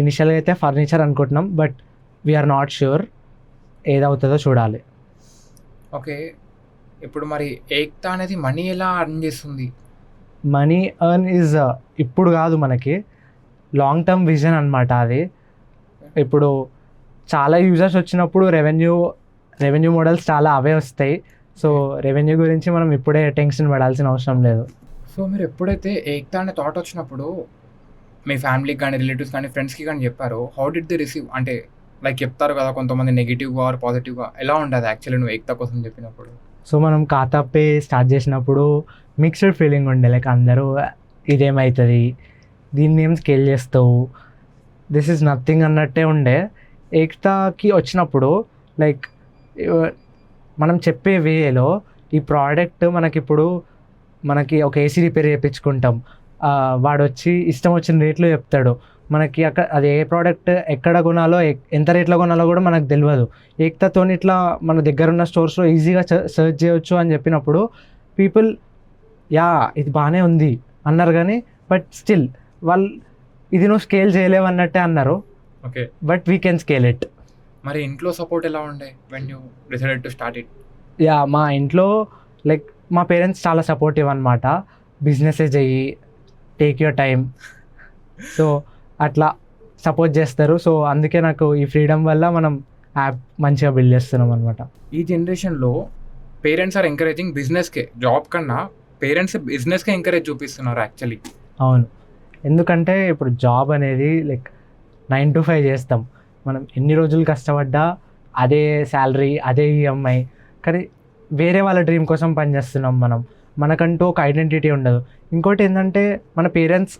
ఇనిషియల్గా అయితే ఫర్నిచర్ అనుకుంటున్నాం, బట్ వీఆర్ నాట్ ష్యూర్, ఏదవుతుందో చూడాలి. ఓకే, ఇప్పుడు మరి ఏక్తా అనేది మనీ ఎలా అర్న్ చేస్తుంది? మనీ ఎర్న్ ఈజ్ ఇప్పుడు కాదు, మనకి లాంగ్ టర్మ్ విజన్ అనమాట అది. ఇప్పుడు చాలా యూజర్స్ వచ్చినప్పుడు రెవెన్యూ మోడల్స్ చాలా అవే వస్తాయి. సో రెవెన్యూ గురించి మనం ఇప్పుడే టెన్షన్ పడాల్సిన అవసరం లేదు. సో మీరు ఎప్పుడైతే ఏక్తా అనే థాట్ వచ్చినప్పుడు మీ ఫ్యామిలీకి కానీ రిలేటివ్స్ కానీ ఫ్రెండ్స్కి కానీ చెప్పారో, హౌ డిడ్ ది రిసీవ్? అంటే లైక్ చెప్తారు కదా కొంతమంది నెగిటివ్గా ఆర్ పాజిటివ్గా, ఎలా ఉండదు యాక్చువల్లీ నువ్వు ఏక్తా కోసం చెప్పినప్పుడు? సో మనం ఖాతా పే స్టార్ట్ చేసినప్పుడు మిక్స్డ్ ఫీలింగ్ ఉండే, లైక్ అందరూ ఇదేమవుతుంది, దీన్ని ఏం స్కేల్ చేస్తావు, దిస్ ఈజ్ నథింగ్ అన్నట్టే ఉండే. ఏక్తాకి వచ్చినప్పుడు లైక్ మనం చెప్పే వేలో ఈ ప్రోడక్ట్ మనకి ఒక ఏసీ రిపేర్ చేయించుకుంటాం, వాడు వచ్చి ఇష్టం వచ్చిన రేట్లో చెప్తాడు, మనకి అక్కడ అది ఏ ప్రోడక్ట్ ఎక్కడ కొనాలో ఎంత రేట్లో కొనాలో కూడా మనకు తెలియదు. ఏక్తాతో ఇట్లా మన దగ్గర ఉన్న స్టోర్స్లో ఈజీగా సెర్చ్ చేయొచ్చు అని చెప్పినప్పుడు పీపుల్ ఇది బాగానే ఉంది అన్నారు, కానీ బట్ స్టిల్ వాళ్ళు ఇది నువ్వు స్కేల్ చేయలేవు అన్నట్టే అన్నారు. Okay, but we can scale it. మరి ఇంట్లో సపోర్ట్ ఎలా ఉండే when you decided to start it? మా ఇంట్లో లైక్ మా పేరెంట్స్ చాలా సపోర్టివ్ అనమాట. బిజినెసే చెయ్యి, టేక్ యువర్ టైం, సో అట్లా సపోర్ట్ చేస్తారు. సో అందుకే నాకు ఈ ఫ్రీడమ్ వల్ల మనం యాప్ మంచిగా బిల్డ్ చేస్తున్నాం అనమాట. ఈ జనరేషన్లో పేరెంట్స్ ఆర్ ఎంకరేజింగ్ బిజినెస్కే, జాబ్ కన్నా పేరెంట్స్ బిజినెస్కే ఎంకరేజ్ చూపిస్తున్నారు యాక్చువల్లీ. అవును, ఎందుకంటే ఇప్పుడు జాబ్ అనేది లైక్ 9 to 5 చేస్తాం, మనం ఎన్ని రోజులు కష్టపడ్డా అదే శాలరీ, అదే ఈఎంఐ, కానీ వేరే వాళ్ళ డ్రీమ్ కోసం పనిచేస్తున్నాం మనం, మనకంటూ ఒక ఐడెంటిటీ ఉండదు. ఇంకోటి ఏంటంటే మన పేరెంట్స్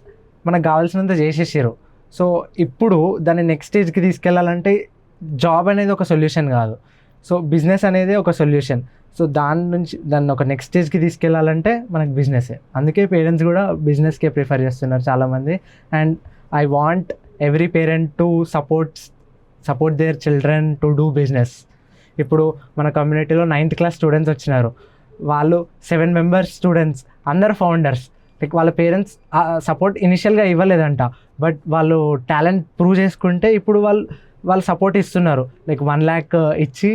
మనకు కావాల్సినంత చేసేసారు. సో ఇప్పుడు దాన్ని నెక్స్ట్ స్టేజ్కి తీసుకెళ్ళాలంటే జాబ్ అనేది ఒక సొల్యూషన్ కాదు, సో బిజినెస్ అనేది ఒక సొల్యూషన్. సో దాన్ని ఒక నెక్స్ట్ స్టేజ్కి తీసుకెళ్ళాలంటే మనకు బిజినెసే. అందుకే పేరెంట్స్ కూడా బిజినెస్కే ప్రిఫర్ చేస్తున్నారు చాలామంది. And I want every parent to support their children to do business. ఇప్పుడు మన కమ్యూనిటీలో 9th class స్టూడెంట్స్ వచ్చినారు, వాళ్ళు 7 members స్టూడెంట్స్, అందరు ఫౌండర్స్. లైక్ వాళ్ళ పేరెంట్స్ సపోర్ట్ ఇనిషియల్గా ఇవ్వలేదంట, బట్ వాళ్ళు టాలెంట్ ప్రూవ్ చేసుకుంటే ఇప్పుడు వాళ్ళు సపోర్ట్ ఇస్తున్నారు. లైక్ 1 lakh ఇచ్చి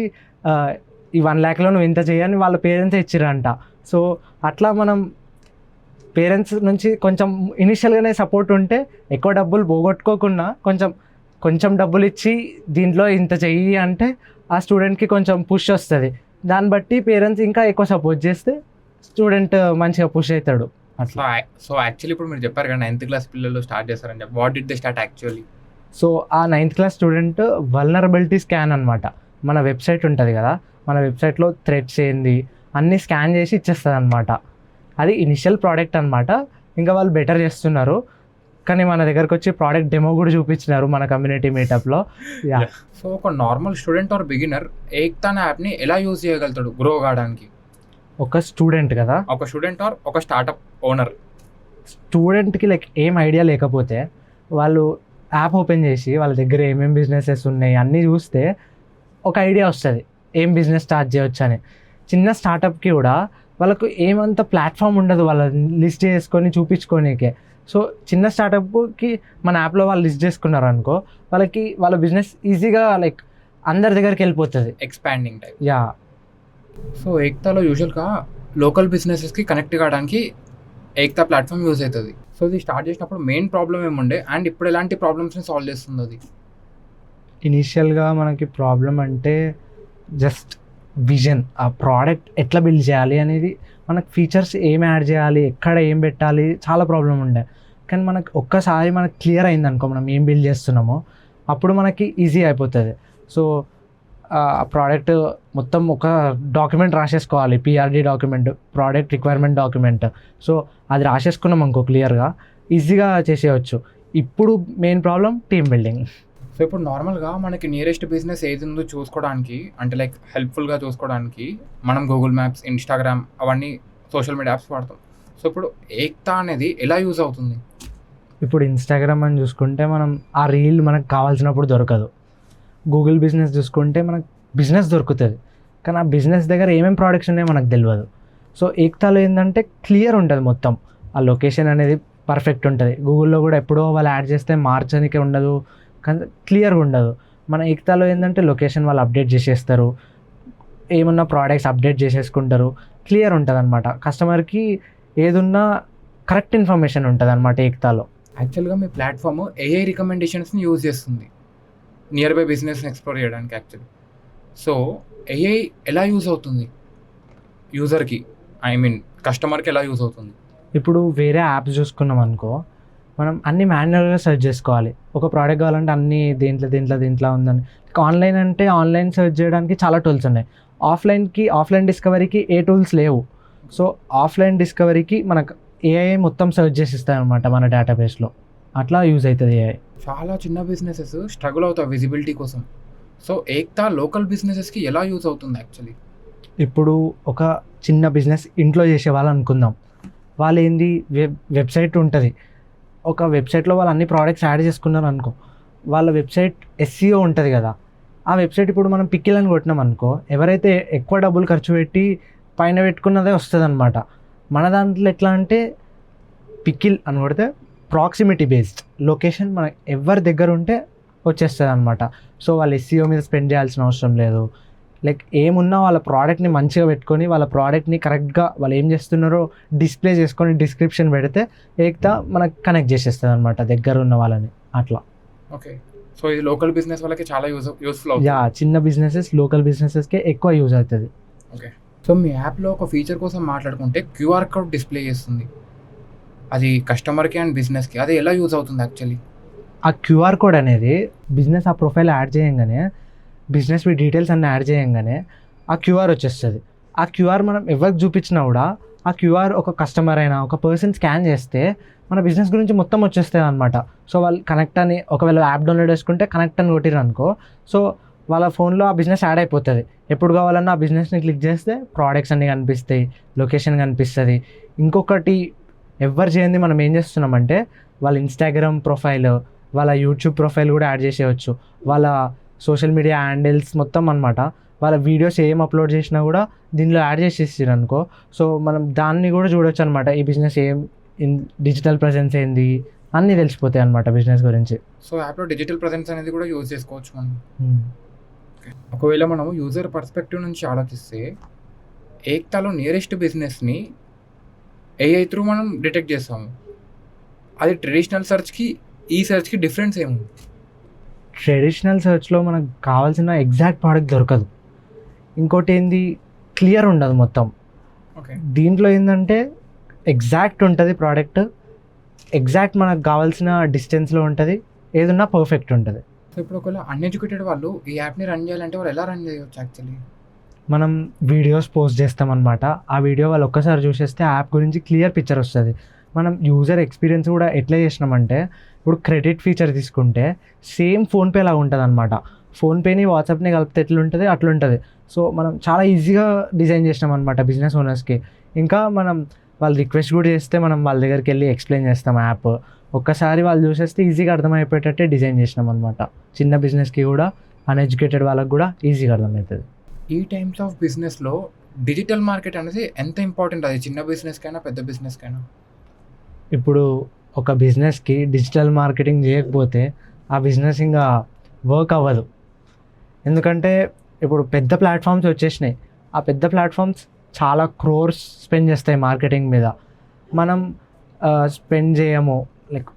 ఈ 1 lakhలో నువ్వు ఇంత చేయని వాళ్ళ పేరెంట్సే ఇచ్చిరంట. సో అట్లా మనం పేరెంట్స్ నుంచి కొంచెం ఇనిషియల్గానే సపోర్ట్ ఉంటే ఎక్కువ డబ్బులు పోగొట్టుకోకుండా కొంచెం డబ్బులు ఇచ్చి దీంట్లో ఇంత చెయ్యి అంటే ఆ స్టూడెంట్కి కొంచెం పుష్ వస్తుంది. దాన్ని బట్టి పేరెంట్స్ ఇంకా ఎక్కువ సపోర్ట్ చేస్తే స్టూడెంట్ మంచిగా పుష్ అవుతాడు అట్లా. సో యాక్చువల్లీ ఇప్పుడు మీరు చెప్పారు కదా 9th క్లాస్ పిల్లలు స్టార్ట్ చేస్తారని చెప్పి, what did they start actually? So ఆ 9th class student vulnerability scan అనమాట. మన వెబ్సైట్ ఉంటుంది కదా, మన వెబ్సైట్లో థ్రెడ్స్ ఏంది అన్నీ స్కాన్ చేసి ఇచ్చేస్తుంది అనమాట. అది ఇనిషియల్ ప్రోడక్ట్ అనమాట. ఇంకా వాళ్ళు బెటర్ చేస్తున్నారు, కానీ మన దగ్గరకు వచ్చి ప్రోడక్ట్ డెమో కూడా చూపించినారు మన కమ్యూనిటీ మీటప్లో. యా. సో ఒక normal student or beginner Ekta అనే యాప్ని ఎలా యూజ్ చేయగలుగుతాడు గ్రో కావడానికి? ఒక స్టూడెంట్ కదా, ఒక స్టూడెంట్ ఆర్ ఒక స్టార్టప్ ఓనర్. స్టూడెంట్కి లైక్ ఏం ఐడియా లేకపోతే వాళ్ళు యాప్ ఓపెన్ చేసి వాళ్ళ దగ్గర ఏమేమి బిజినెసెస్ ఉన్నాయి అన్నీ చూస్తే ఒక ఐడియా వస్తుంది ఏం బిజినెస్ స్టార్ట్ చేయొచ్చు అని. చిన్న స్టార్టప్కి కూడా వాళ్ళకు ఏమంత ప్లాట్ఫామ్ ఉండదు వాళ్ళ లిస్ట్ చేసుకొని చూపించుకోనికే. సో చిన్న స్టార్టప్కి మన యాప్లో వాళ్ళు లిస్ట్ చేసుకున్నారు అనుకో, వాళ్ళకి వాళ్ళ బిజినెస్ ఈజీగా లైక్ అందరి దగ్గరికి వెళ్ళిపోతుంది. Expanding type. యా. సో ఏక్తాలో యూజువల్గా లోకల్ బిజినెసెస్కి కనెక్ట్ కావడానికి ఏక్తా ప్లాట్ఫామ్ యూజ్ అవుతుంది. సో ఇది స్టార్ట్ చేసినప్పుడు మెయిన్ ప్రాబ్లం ఏముండే అండ్ ఇప్పుడు ఎలాంటి ప్రాబ్లమ్స్ని సాల్వ్ చేస్తుంది అది? ఇనీషియల్గా మనకి ప్రాబ్లం అంటే జస్ట్ విజన్, ఆ ప్రోడక్ట్ ఎట్లా బిల్డ్ చేయాలి అనేది, మనకు ఫీచర్స్ ఏం యాడ్ చేయాలి, ఎక్కడ ఏం పెట్టాలి, చాలా ప్రాబ్లం ఉండే. కానీ మనకు ఒక్కసారి మనకు క్లియర్ అయింది అనుకో మనం ఏం బిల్డ్ చేస్తున్నామో, అప్పుడు మనకి ఈజీ అయిపోతుంది. సో ఆ ప్రోడక్ట్ మొత్తం ఒక డాక్యుమెంట్ రాసేసుకోవాలి, PRD document, product requirement document. So అది రాసేసుకున్నాం అనుకో క్లియర్గా, ఈజీగా చేసేయచ్చు. ఇప్పుడు main problem team building. So ఇప్పుడు నార్మల్గా మనకి నియరెస్ట్ బిజినెస్ ఏది ఉందో చూసుకోవడానికి, అంటే లైక్ హెల్ప్ఫుల్గా చూసుకోవడానికి మనం గూగుల్ మ్యాప్స్, ఇన్స్టాగ్రామ్ అవన్నీ సోషల్ మీడియా యాప్స్ వాడతాం. సో ఇప్పుడు ఏక్తా అనేది ఎలా యూజ్ అవుతుంది? ఇప్పుడు ఇన్స్టాగ్రామ్ అని చూసుకుంటే మనం ఆ రీల్ మనకు కావాల్సినప్పుడు దొరకదు. గూగుల్ బిజినెస్ చూసుకుంటే మనకు బిజినెస్ దొరుకుతుంది, కానీ ఆ బిజినెస్ దగ్గర ఏమేమి ప్రోడక్ట్స్ ఉన్నాయో మనకు తెలియదు. సో ఏక్తాలో ఏంటంటే క్లియర్ ఉంటుంది మొత్తం, ఆ లొకేషన్ అనేది పర్ఫెక్ట్ ఉంటుంది. గూగుల్లో కూడా ఎప్పుడో వాళ్ళు యాడ్ చేస్తే మార్చడానికి ఉండదు, కానీ క్లియర్గా ఉండదు. మన ఏక్తాలో ఏంటంటే లొకేషన్ వాళ్ళు అప్డేట్ చేసేస్తారు, ఏమన్నా ప్రోడక్ట్స్ అప్డేట్ చేసేసుకుంటారు, క్లియర్ ఉంటుంది అనమాట. కస్టమర్కి ఏదున్నా కరెక్ట్ ఇన్ఫర్మేషన్ ఉంటుంది అనమాట ఏక్తాలో. యాక్చువల్గా మీ ప్లాట్ఫామ్ ఏఐ రికమెండేషన్స్ని యూజ్ చేస్తుంది నియర్ బై బిజినెస్ని ఎక్స్ప్లోర్ చేయడానికి యాక్చువల్లీ. సో ఏఐ ఎలా యూజ్ అవుతుంది యూజర్కి, ఐ మీన్ కస్టమర్కి ఎలా యూజ్ అవుతుంది? ఇప్పుడు వేరే యాప్స్ చూసుకున్నాం అనుకో, మనం అన్ని మాన్యువల్గా సెర్చ్ చేసుకోవాలి. ఒక ప్రోడక్ట్ కావాలంటే అన్ని దీంట్లో ఉందని. ఆన్లైన్ అంటే ఆన్లైన్ సెర్చ్ చేయడానికి చాలా టూల్స్ ఉన్నాయి. ఆఫ్లైన్ డిస్కవరీకి ఏ టూల్స్ లేవు. సో ఆఫ్లైన్ డిస్కవరీకి మనకు ఏఐ మొత్తం సెర్చ్ చేసి ఇస్తాయి అనమాట మన డేటాబేస్లో. అట్లా యూజ్ అవుతుంది ఏఐ. చాలా చిన్న బిజినెసెస్ స్ట్రగుల్ అవుతాయి విజిబిలిటీ కోసం. సో ఏక్తా లోకల్ బిజినెసెస్కి ఎలా యూజ్ అవుతుంది యాక్చువల్లీ? ఇప్పుడు ఒక చిన్న బిజినెస్ ఇంట్లో చేసే వాళ్ళు అనుకుందాం, వాళ్ళు ఏంది వెబ్సైట్ ఉంటుంది, ఒక వెబ్సైట్లో వాళ్ళు అన్ని ప్రోడక్ట్స్ యాడ్ చేసుకున్నారు అనుకో, వాళ్ళ వెబ్సైట్ ఎస్సీఓ ఉంటుంది కదా, ఆ వెబ్సైట్ ఇప్పుడు మనం పిక్కిల్ అని కొట్టినాం అనుకో, ఎవరైతే ఎక్కువ డబ్బులు ఖర్చు పెట్టి పైన పెట్టుకున్నదే వస్తుంది అనమాట. మన దాంట్లో ఎట్లా అంటే పిక్కిల్ అని కొడితే ప్రాక్సిమిటీ బేస్డ్ లొకేషన్ మన ఎవరి దగ్గర ఉంటే వచ్చేస్తుంది అనమాట. సో వాళ్ళు ఎస్సీఓ మీద స్పెండ్ చేయాల్సిన అవసరం లేదు. లైక్ ఏమున్నా వాళ్ళ ప్రోడక్ట్ని మంచిగా పెట్టుకొని వాళ్ళ ప్రోడక్ట్ని కరెక్ట్గా వాళ్ళు ఏం చేస్తున్నారో డిస్ప్లే చేసుకొని డిస్క్రిప్షన్ పెడితే ఏక్తా మనకు కనెక్ట్ చేసేస్తుంది అనమాట దగ్గర ఉన్న వాళ్ళని. అట్లా. ఓకే. సో ఇది లోకల్ బిజినెస్ వాళ్ళకి చాలా యూస్ఫుల్ అవుతుంది. యా, చిన్న బిజినెసెస్ లోకల్ బిజినెసెస్కే ఎక్కువ యూజ్ అవుతుంది. ఓకే. సో మీ యాప్లో ఒక ఫీచర్ కోసం మాట్లాడుకుంటే క్యూఆర్ కోడ్ డిస్ప్లే చేస్తుంది, అది కస్టమర్కి అండ్ బిజినెస్కి, అది ఎలా యూజ్ అవుతుంది యాక్చువల్లీ? ఆ క్యూఆర్ కోడ్ అనేది బిజినెస్ ఆ ప్రొఫైల్ యాడ్ చేయంగానే, బిజినెస్ డీటెయిల్స్ అన్నీ యాడ్ చేయంగానే ఆ క్యూఆర్ వచ్చేస్తుంది. ఆ క్యూఆర్ మనం ఎవరికి చూపించినా కూడా ఆ క్యూఆర్ ఒక కస్టమర్ అయినా ఒక పర్సన్ స్కాన్ చేస్తే మన బిజినెస్ గురించి మొత్తం వచ్చేస్తుంది అనమాట. సో వాళ్ళు కనెక్ట్ అని, ఒకవేళ యాప్ డౌన్లోడ్ చేసుకుంటే కనెక్ట్ అని కొట్టిరు అనుకో, సో వాళ్ళ ఫోన్లో ఆ బిజినెస్ యాడ్ అయిపోతుంది. ఎప్పుడు కావాలన్నా ఆ బిజినెస్ని క్లిక్ చేస్తే ప్రోడక్ట్స్ అన్నీ కనిపిస్తాయి, లొకేషన్ కనిపిస్తుంది. ఇంకొకటి ఎవరు చేయండి మనం ఏం చేస్తున్నామంటే వాళ్ళ ఇన్స్టాగ్రామ్ ప్రొఫైల్, వాళ్ళ యూట్యూబ్ ప్రొఫైల్ కూడా యాడ్ చేసేయచ్చు, వాళ్ళ సోషల్ మీడియా హ్యాండిల్స్ మొత్తం అనమాట. వాళ్ళ వీడియోస్ ఏం అప్లోడ్ చేసినా కూడా దీనిలో యాడ్ చేసేసారు అనుకో, సో మనం దాన్ని కూడా చూడొచ్చు అనమాట. ఈ బిజినెస్ ఏం డిజిటల్ ప్రెజెన్స్ ఏంది అన్నీ తెలిసిపోతాయి అనమాట బిజినెస్ గురించి. సో యాప్లో డిజిటల్ ప్రెజెన్స్ అనేది కూడా యూజ్ చేసుకోవచ్చు మనం. ఒకవేళ మనము యూజర్ పర్స్పెక్టివ్ నుంచి ఆలోచిస్తే ఏక్తాలో నియరెస్ట్ బిజినెస్ని ఏఐ త్రూ మనం డిటెక్ట్ చేస్తాము. అది ట్రెడిషనల్ సెర్చ్కి ఈ సెర్చ్కి డిఫరెన్స్ ఏముంది? ట్రెడిషనల్ సెర్చ్లో మనకు కావాల్సిన ఎగ్జాక్ట్ ప్రోడక్ట్ దొరకదు. ఇంకోటి ఏంది, క్లియర్ ఉండదు మొత్తం. ఓకే. దీంట్లో ఏంటంటే ఎగ్జాక్ట్ ఉంటుంది ప్రోడక్ట్, ఎగ్జాక్ట్ మనకు కావాల్సిన డిస్టెన్స్లో ఉంటుంది, ఏదన్నా పర్ఫెక్ట్ ఉంటుంది. సో ఇప్పుడు ఒకవేళ అన్ఎడ్యుకేటెడ్ వాళ్ళు ఈ యాప్ని రన్ చేయాలంటే వాళ్ళు ఎలా రన్ చేయవచ్చు యాక్చువల్లీ? మనం వీడియోస్ పోస్ట్ చేస్తామన్నమాట. ఆ వీడియో వాళ్ళు ఒక్కసారి చూసేస్తే యాప్ గురించి క్లియర్ పిక్చర్ వస్తుంది. మనం యూజర్ ఎక్స్పీరియన్స్ కూడా ఎట్లా చేసినామంటే, ఇప్పుడు క్రెడిట్ ఫీచర్ తీసుకుంటే సేమ్ ఫోన్పే లాగా ఉంటుంది అనమాట. ఫోన్పేని వాట్సాప్ని కలిపితే ఎట్లుంటుంది అట్లుంటుంది. సో మనం చాలా ఈజీగా డిజైన్ చేసినాం అనమాట బిజినెస్ ఓనర్స్కి. ఇంకా మనం వాళ్ళు రిక్వెస్ట్ కూడా చేస్తే మనం వాళ్ళ దగ్గరికి వెళ్ళి ఎక్స్ప్లెయిన్ చేస్తాం యాప్. ఒక్కసారి వాళ్ళు చూసేస్తే ఈజీగా అర్థమైపోయేటట్టే డిజైన్ చేసినాం అనమాట. చిన్న బిజినెస్కి కూడా, అన్ఎడ్యుకేటెడ్ వాళ్ళకి కూడా ఈజీగా అర్థమవుతుంది. ఈ టైమ్స్ ఆఫ్ బిజినెస్లో డిజిటల్ మార్కెట్ అనేది ఎంత ఇంపార్టెంట్, అది చిన్న బిజినెస్కైనా పెద్ద బిజినెస్కైనా? ఇప్పుడు ఒక బిజినెస్కి డిజిటల్ మార్కెటింగ్ చేయకపోతే ఆ బిజినెస్ ఇంకా వర్క్ అవ్వదు. ఎందుకంటే ఇప్పుడు పెద్ద ప్లాట్ఫామ్స్ వచ్చేసినాయి. ఆ పెద్ద ప్లాట్ఫామ్స్ చాలా క్రోర్స్ స్పెండ్ చేస్తాయి మార్కెటింగ్ మీద. మనం స్పెండ్ చేయము. లైక్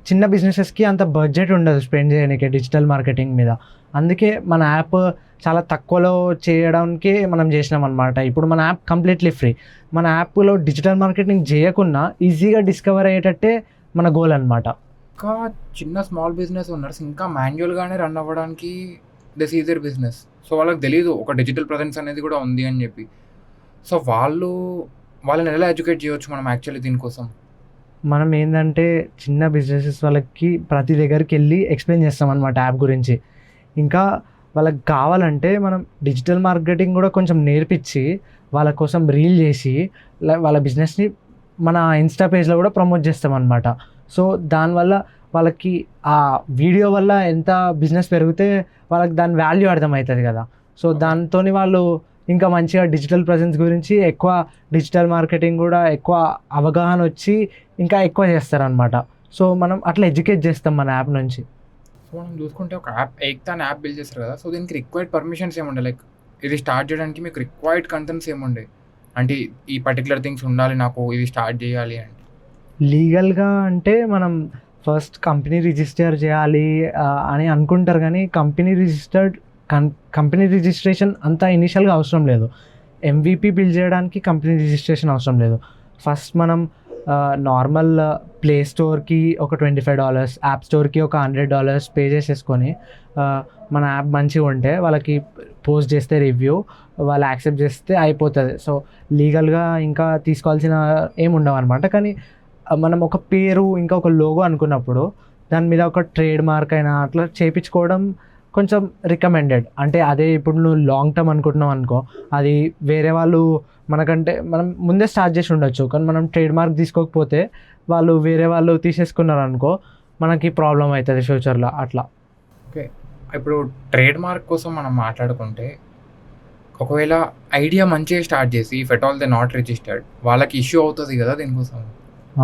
చిన్న బిజినెసెస్కి అంత బడ్జెట్ ఉండదు స్పెండ్ చేయడానికి డిజిటల్ మార్కెటింగ్ మీద. అందుకే మన యాప్ చాలా తక్కువలో చేయడానికి మనం చేసినాం అనమాట. ఇప్పుడు మన యాప్ కంప్లీట్లీ ఫ్రీ. మన యాప్లో డిజిటల్ మార్కెటింగ్ చేయకుండా ఈజీగా డిస్కవర్ అయ్యేటట్టే మన గోల్ అనమాట. ఇంకా చిన్న స్మాల్ బిజినెస్ ఓనర్స్ ఇంకా మాన్యువల్గానే రన్ అవ్వడానికి this is their business. So వాళ్ళకి తెలియదు ఒక డిజిటల్ ప్రజెన్స్ అనేది కూడా ఉంది అని చెప్పి. సో వాళ్ళని ఎలా ఎడ్యుకేట్ చేయవచ్చు మనం యాక్చువల్లీ దీనికోసం? మనం ఏంటంటే చిన్న బిజినెసెస్ వాళ్ళకి ప్రతి దగ్గరికి వెళ్ళి ఎక్స్ప్లెయిన్ చేస్తాం అనమాట యాప్ గురించి. ఇంకా వాళ్ళకి కావాలంటే మనం డిజిటల్ మార్కెటింగ్ కూడా కొంచెం నేర్పించి వాళ్ళ కోసం రీల్ చేసి వాళ్ళ బిజినెస్ని మన ఇన్స్టా పేజ్లో కూడా ప్రమోట్ చేస్తాం అనమాట. సో దానివల్ల వాళ్ళకి ఆ వీడియో వల్ల ఎంత బిజినెస్ పెరిగితే వాళ్ళకి దాని వాల్యూ అర్థమవుతుంది కదా. సో దాంతో వాళ్ళు ఇంకా మంచిగా డిజిటల్ ప్రజెన్స్ గురించి ఎక్కువ, డిజిటల్ మార్కెటింగ్ కూడా ఎక్కువ అవగాహన వచ్చి ఇంకా ఎక్కువ చేస్తారనమాట. సో మనం అట్లా ఎడ్యుకేట్ చేస్తాం మన యాప్ నుంచి. సో మనం చూసుకుంటే ఒక యాప్ ఏక్తా అని యాప్ బిల్డ్ చేస్తారు కదా. సో దీనికి రిక్వైర్డ్ పర్మిషన్స్ ఏముండే? లైక్ ఇది స్టార్ట్ చేయడానికి మీకు రిక్వైర్డ్ కంటెంట్స్ ఏముండే? అంటే ఈ పర్టికులర్ థింగ్స్ ఉండాలి నాకు ఇది స్టార్ట్ చేయాలి అంటే. లీగల్గా అంటే మనం ఫస్ట్ కంపెనీ రిజిస్టర్ చేయాలి అని అనుకుంటారు, కానీ కంపెనీ రిజిస్ట్రేషన్ అంత ఇనిషియల్గా అవసరం లేదు. MVP బిల్డ్ చేయడానికి కంపెనీ రిజిస్ట్రేషన్ అవసరం లేదు. ఫస్ట్ మనం నార్మల్ ప్లే స్టోర్కి ఒక $25, యాప్ స్టోర్కి ఒక $100 పే చేసేసుకొని మన యాప్ మంచిగా ఉంటే వాళ్ళకి పోస్ట్ చేస్తే రివ్యూ, వాళ్ళు యాక్సెప్ట్ చేస్తే అయిపోతుంది. సో లీగల్గా ఇంకా తీసుకోవాల్సిన ఏముండవు అనమాట. కానీ మనం ఒక పేరు ఇంకా ఒక లోగో అనుకున్నప్పుడు దాని మీద ఒక ట్రేడ్ మార్క్ అయినా అట్లా చేయించుకోవడం కొంచెం రికమెండెడ్. అంటే అదే ఇప్పుడు నువ్వు లాంగ్ టర్మ్ అనుకుంటున్నావు అనుకో, అది వేరే వాళ్ళు మనకంటే మనం ముందే స్టార్ట్ చేసి ఉండొచ్చు, కానీ మనం ట్రేడ్ మార్క్ తీసుకోకపోతే వాళ్ళు వేరే వాళ్ళు తీసేసుకున్నారు అనుకో, మనకి ప్రాబ్లం అవుతుంది ఫ్యూచర్లో అట్లా. ఓకే. ఇప్పుడు ట్రేడ్ మార్క్ కోసం మనం మాట్లాడుకుంటే ఒకవేళ ఐడియా మంచిగా స్టార్ట్ చేసి if at all they not registered వాళ్ళకి ఇష్యూ అవుతుంది కదా దీనికోసం.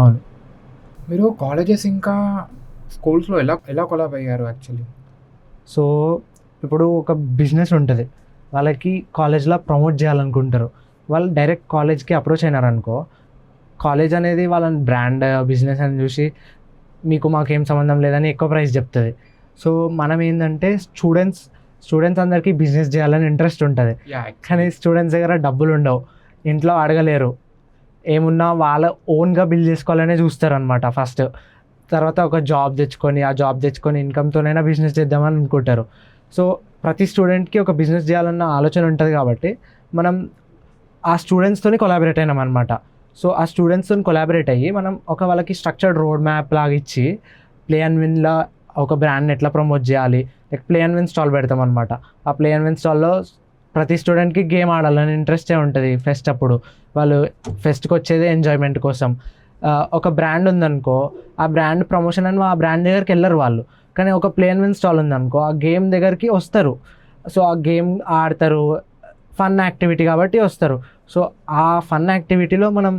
అవును. మీరు కాలేజెస్ ఇంకా స్కూల్స్లో ఎలా కొలాబ్ అయ్యారు యాక్చువల్లీ? సో ఇప్పుడు ఒక బిజినెస్ ఉంటుంది, వాళ్ళకి కాలేజ్లో ప్రమోట్ చేయాలనుకుంటారు. వాళ్ళు డైరెక్ట్ కాలేజ్కి అప్రోచ్ అయినారనుకో, కాలేజ్ అనేది వాళ్ళని బ్రాండ్ బిజినెస్ అని చూసి మీకు మాకేం సంబంధం లేదని ఎక్కువ ప్రైస్ చెప్తుంది. సో మనం ఏంటంటే స్టూడెంట్స్ అందరికీ బిజినెస్ చేయాలని ఇంట్రెస్ట్ ఉంటుంది, కానీ స్టూడెంట్స్ దగ్గర డబ్బులు ఉండవు, ఇంట్లో అడగలేరు, ఏమున్నా వాళ్ళ ఓన్గా బిల్డ్ చేసుకోవాలనే చూస్తారనమాట ఫస్ట్. తర్వాత ఒక జాబ్ తెచ్చుకొని ఇన్కమ్తోనైనా బిజినెస్ చేద్దామని అనుకుంటారు. సో ప్రతి స్టూడెంట్కి ఒక బిజినెస్ చేయాలన్న ఆలోచన ఉంటుంది కాబట్టి మనం ఆ స్టూడెంట్స్తోని కొలాబరేట్ అయినాం అనమాట. సో ఆ స్టూడెంట్స్తో కొలాబరేట్ అయ్యి మనం వాళ్ళకి స్ట్రక్చర్డ్ రోడ్ మ్యాప్ లాగా ఇచ్చి ప్లే అండ్ విన్లో ఒక బ్రాండ్ని ఎట్లా ప్రమోట్ చేయాలి, like play and win stall పెడతాం అనమాట. ఆ ప్లే అండ్ విన్ స్టాల్లో ప్రతి స్టూడెంట్కి గేమ్ ఆడాలని ఇంట్రెస్టే ఉంటుంది. ఫెస్ట్ అప్పుడు వాళ్ళు ఫెస్ట్కి వచ్చేదే ఎంజాయ్మెంట్ కోసం. ఒక బ్రాండ్ ఉందనుకో, ఆ బ్రాండ్ ప్రమోషన్ అని ఆ బ్రాండ్ దగ్గరికి వెళ్ళరు వాళ్ళు, కానీ ఒక ప్లే అండ్ విన్ స్టాల్ ఉందనుకో ఆ గేమ్ దగ్గరికి వస్తారు. సో ఆ గేమ్ ఆడతారు, ఫన్ యాక్టివిటీ కాబట్టి వస్తారు. సో ఆ ఫన్ యాక్టివిటీలో మనం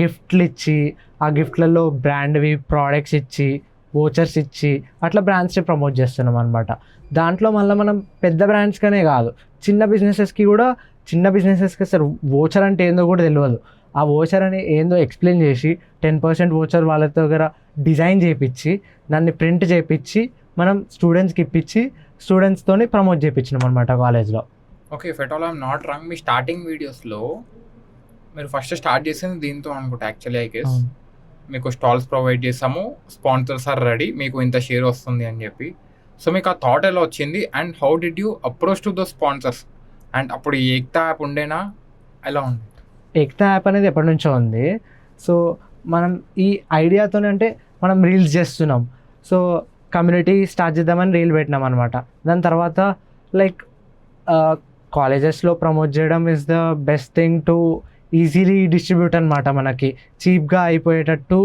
గిఫ్ట్లు ఇచ్చి, ఆ గిఫ్ట్లలో బ్రాండ్వి ప్రోడక్ట్స్ ఇచ్చి, వోచర్స్ ఇచ్చి అట్లా బ్రాండ్స్ని ప్రమోట్ చేస్తున్నాం అనమాట. దాంట్లో మళ్ళీ మనం పెద్ద బ్రాండ్స్కనే కాదు, చిన్న బిజినెసెస్కి అసలు వోచర్ అంటే ఏందో కూడా తెలియదు. ఆ వోచర్ అని ఏందో ఎక్స్ప్లెయిన్ చేసి 10% వోచర్ వాళ్ళ దగ్గర డిజైన్ చేయించి దాన్ని ప్రింట్ చేయించి మనం స్టూడెంట్స్కి ఇప్పించి స్టూడెంట్స్తోని ప్రమోట్ చేయించినాం అనమాట కాలేజ్లో. Okay, if at all I'm not wrong, me starting వీడియోస్లో మీరు ఫస్ట్ స్టార్ట్ చేసింది దీంతో అనుకుంటా యాక్చువల్లీ. ఐ గెస్ మీకు స్టాల్స్ ప్రొవైడ్ చేసాము, స్పాన్సర్స్ ఆర్ రెడీ, మీకు ఇంత షేర్ వస్తుంది అని చెప్పి. సో మీకు ఆ థాట్ ఎలా వచ్చింది and how did you approach to the sponsors? And అప్పుడు ఏక్తా యాప్ ఉండేనా, ఎలా ఉంది? ఏక్తా యాప్ అనేది ఎప్పటి నుంచో ఉంది. సో మనం ఈ ఐడియాతోనే అంటే మనం రీల్స్ చేస్తున్నాం. సో కమ్యూనిటీ స్టార్ట్ చేద్దామని రీల్ పెట్టినాం అనమాట. దాని తర్వాత లైక్ కాలేజెస్లో ప్రమోట్ చేయడం is the best thing to easily distribute అనమాట. మనకి చీప్గా అయిపోయేటట్టు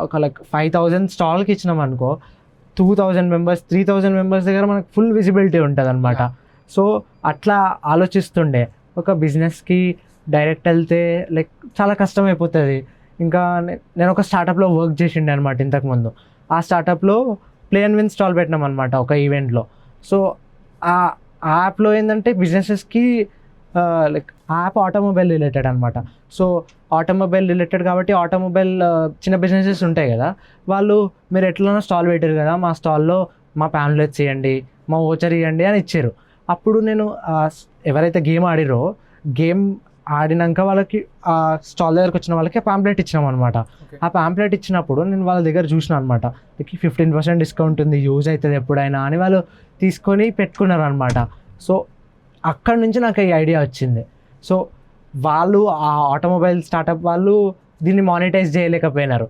ఒక లైక్ 5,000 స్టాల్కి ఇచ్చినాం అనుకో, 2,000 మెంబర్స్ 3,000 మెంబర్స్ దగ్గర మనకు ఫుల్ విజిబిలిటీ ఉంటుంది అనమాట. సో అట్లా ఆలోచిస్తుండే. ఒక బిజినెస్కి డైరెక్ట్ వెళ్తే లైక్ చాలా కష్టం అయిపోతుంది. ఇంకా నేను ఒక స్టార్టప్లో వర్క్ చేసిండే అనమాట ఇంతకుముందు. ఆ స్టార్టప్లో ప్లే అండ్ విన్ స్టాల్ పెట్టినాం అనమాట ఒక ఈవెంట్లో. సో ఆ యాప్లో ఏంటంటే బిజినెసెస్కి లైక్ యాప్ ఆటోమొబైల్ రిలేటెడ్ అనమాట. సో ఆటోమొబైల్ రిలేటెడ్ కాబట్టి ఆటోమొబైల్ చిన్న బిజినెసెస్ ఉంటాయి కదా, వాళ్ళు మీరు ఎట్లనో స్టాల్ పెట్టారు కదా, మా స్టాల్లో మా ప్యాంప్లెట్స్ ఇవ్వండి, మా ఓచర్ ఇవ్వండి అని ఇచ్చారు. అప్పుడు నేను ఎవరైతే గేమ్ ఆడిరో గేమ్ ఆడినాక వాళ్ళకి ఆ స్టాల్ దగ్గరకు వచ్చిన వాళ్ళకి ఆ ప్యాంప్లెట్ ఇచ్చినాం అనమాట. ఆ ప్యాంప్లెట్ ఇచ్చినప్పుడు నేను వాళ్ళ దగ్గర చూసిన అనమాట, 15% డిస్కౌంట్ ఉంది, యూజ్ అవుతుంది ఎప్పుడైనా అని వాళ్ళు తీసుకొని పెట్టుకున్నారు అనమాట. సో అక్కడ నుంచి నాకు ఈ ఐడియా వచ్చింది. సో వాళ్ళు ఆ ఆటోమొబైల్ స్టార్టప్ వాళ్ళు దీన్ని మానిటైజ్ చేయలేకపోయినారు.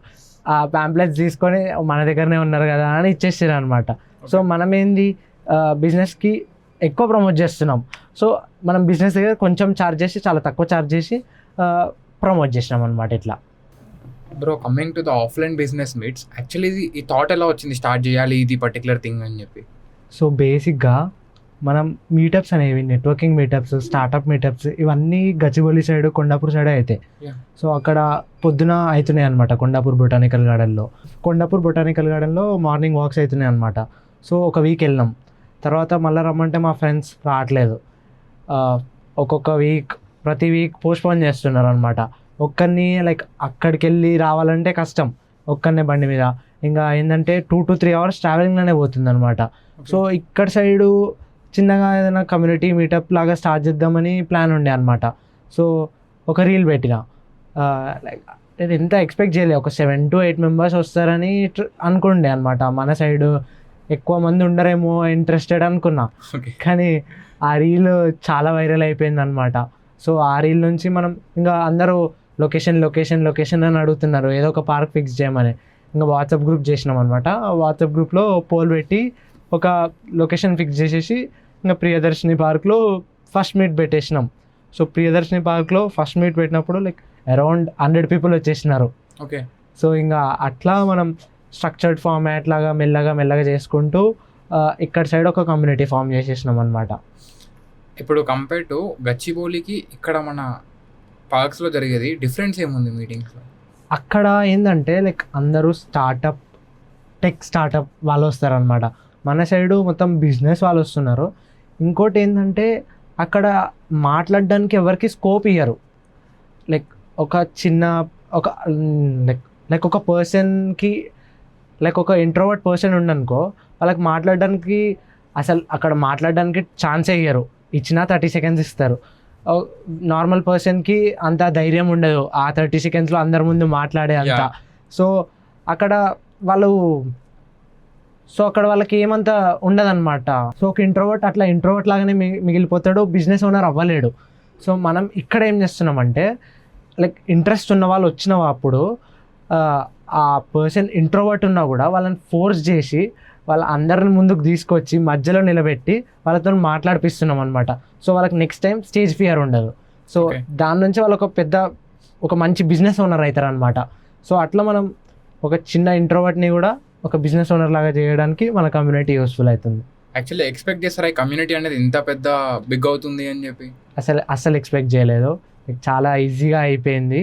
ఆ ప్యాంప్లెట్స్ తీసుకొని మన దగ్గరనే ఉన్నారు కదా అని ఇచ్చేసారు అనమాట. సో మనం ఏంది బిజినెస్కి ఎక్కువ ప్రమోట్ చేస్తున్నాం. సో మనం బిజినెస్ దగ్గర కొంచెం ఛార్జ్ చేసి, చాలా తక్కువ ఛార్జ్ చేసి ప్రమోట్ చేసినాం అనమాట. ఇట్లా bro, coming to the offline business meets, actually ఈ థాట్ ఎలా వచ్చింది స్టార్ట్ చేయాలి ఇది పర్టికులర్ థింగ్ అని చెప్పి? సో బేసిక్గా మనం మీటప్స్ అనేవి, నెట్వర్కింగ్ మీటప్స్, స్టార్టప్ మీటప్స్ ఇవన్నీ గచ్చిబౌలి సైడ్, కొండాపూర్ సైడ్ అవుతాయి. సో అక్కడ పొద్దున అవుతున్నాయి అనమాట. కొండాపూర్ బొటానికల్ గార్డెన్లో మార్నింగ్ వాక్స్ అవుతున్నాయి అనమాట. సో ఒక వీక్ వెళ్ళినాం. తర్వాత మళ్ళీ రమ్మంటే మా ఫ్రెండ్స్ రావట్లేదు. ఒక్కొక్క వీక్, ప్రతి వీక్ పోస్ట్పోన్ చేస్తున్నారు అనమాట. ఒక్కరిని లైక్ అక్కడికి వెళ్ళి రావాలంటే కష్టం, ఒక్కరినే బండి మీద. ఇంకా ఏంటంటే 2 to 3 hours ట్రావెలింగ్లోనే పోతుంది అనమాట. సో ఇక్కడ సైడు చిన్నగా ఏదైనా కమ్యూనిటీ మీటప్ లాగా స్టార్ట్ చేద్దామని ప్లాన్ ఉండే అనమాట. సో ఒక రీల్ పెట్టిన, లైక్ నేను ఎంత ఎక్స్పెక్ట్ చేయలేదు, ఒక 7 to 8 మెంబర్స్ వస్తారని అనుకుండే అనమాట. మన సైడు ఎక్కువ మంది ఉండరేమో ఇంట్రెస్టెడ్ అనుకున్నా, కానీ ఆ రీల్ చాలా వైరల్ అయిపోయింది అనమాట. సో ఆ రీల్ నుంచి మనం ఇంకా అందరూ లొకేషన్ అని అడుగుతున్నారు, ఏదో ఒక పార్క్ ఫిక్స్ చేయమని. ఇంకా వాట్సాప్ గ్రూప్ చేసినాం అనమాట. వాట్సాప్ గ్రూప్లో పోల్ పెట్టి ఒక లొకేషన్ ఫిక్స్ చేసేసి ఇంకా ప్రియదర్శిని పార్క్లో ఫస్ట్ మీట్ పెట్టేసినాం. సో ప్రియదర్శిని పార్క్లో ఫస్ట్ మీట్ పెట్టినప్పుడు లైక్ అరౌండ్ 100 people వచ్చేసినారు. ఓకే. సో ఇంకా అట్లా మనం స్ట్రక్చర్డ్ ఫార్మాట్ లాగా మెల్లగా చేసుకుంటూ ఇక్కడ సైడ్ ఒక కమ్యూనిటీ ఫామ్ చేసేసినాం అనమాట. ఇప్పుడు కంపేర్ టు గచ్చిబౌలికి ఇక్కడ మన పార్క్స్లో జరిగేది డిఫరెన్స్ ఏముంది మీటింగ్స్లో? అక్కడ ఏంటంటే లైక్ అందరూ టెక్ స్టార్టప్ వాళ్ళు వస్తారనమాట. మన సైడు మొత్తం బిజినెస్ వాళ్ళు వస్తున్నారు. ఇంకోటి ఏంటంటే అక్కడ మాట్లాడడానికి ఎవరికి స్కోప్ ఇయ్యరు. లైక్ ఒక చిన్న ఒక లైక్ ఒక పర్సన్కి, లైక్ ఒక ఇంట్రోవర్ట్ పర్సన్ ఉండనుకో, వాళ్ళకి మాట్లాడడానికి అసలు అక్కడ మాట్లాడడానికి ఛాన్సే ఇయ్యరు. ఇచ్చినా 30 seconds ఇస్తారు. నార్మల్ పర్సన్కి అంత ధైర్యం ఉండదు ఆ 30 secondsలో అందరి ముందు మాట్లాడే అంత. సో అక్కడ వాళ్ళకి ఏమంత ఉండదన్నమాట. సో ఒక ఇంట్రోవర్ట్ లాగానే మిగిలిపోతాడు, బిజినెస్ ఓనర్ అవ్వలేడు. సో మనం ఇక్కడ ఏం చేస్తున్నామంటే లైక్ ఇంట్రెస్ట్ ఉన్న వాళ్ళు వచ్చిన అప్పుడు ఆ పర్సన్ ఇంట్రోవర్ట్ ఉన్నా కూడా వాళ్ళని ఫోర్స్ చేసి వాళ్ళ అందరిని ముందుకు తీసుకొచ్చి మధ్యలో నిలబెట్టి వాళ్ళతో మాట్లాడిపిస్తున్నాం అనమాట. సో వాళ్ళకి నెక్స్ట్ టైం స్టేజ్ ఫియర్ ఉండదు. సో దాని నుంచి వాళ్ళు ఒక మంచి బిజినెస్ ఓనర్ అవుతారు అనమాట. సో అట్లా మనం ఒక చిన్న ఇంట్రోవర్ట్ని కూడా ఒక బిజినెస్ ఓనర్ లాగా చేయడానికి మన కమ్యూనిటీ యూస్ఫుల్ అవుతుంది. యాక్చువల్లీ ఎక్స్పెక్ట్ చేస్తారా ఈ కమ్యూనిటీ అనేది ఇంత పెద్ద బిగ్ అవుతుంది అని చెప్పి? అసలు ఎక్స్పెక్ట్ చేయలేదు. చాలా ఈజీగా అయిపోయింది.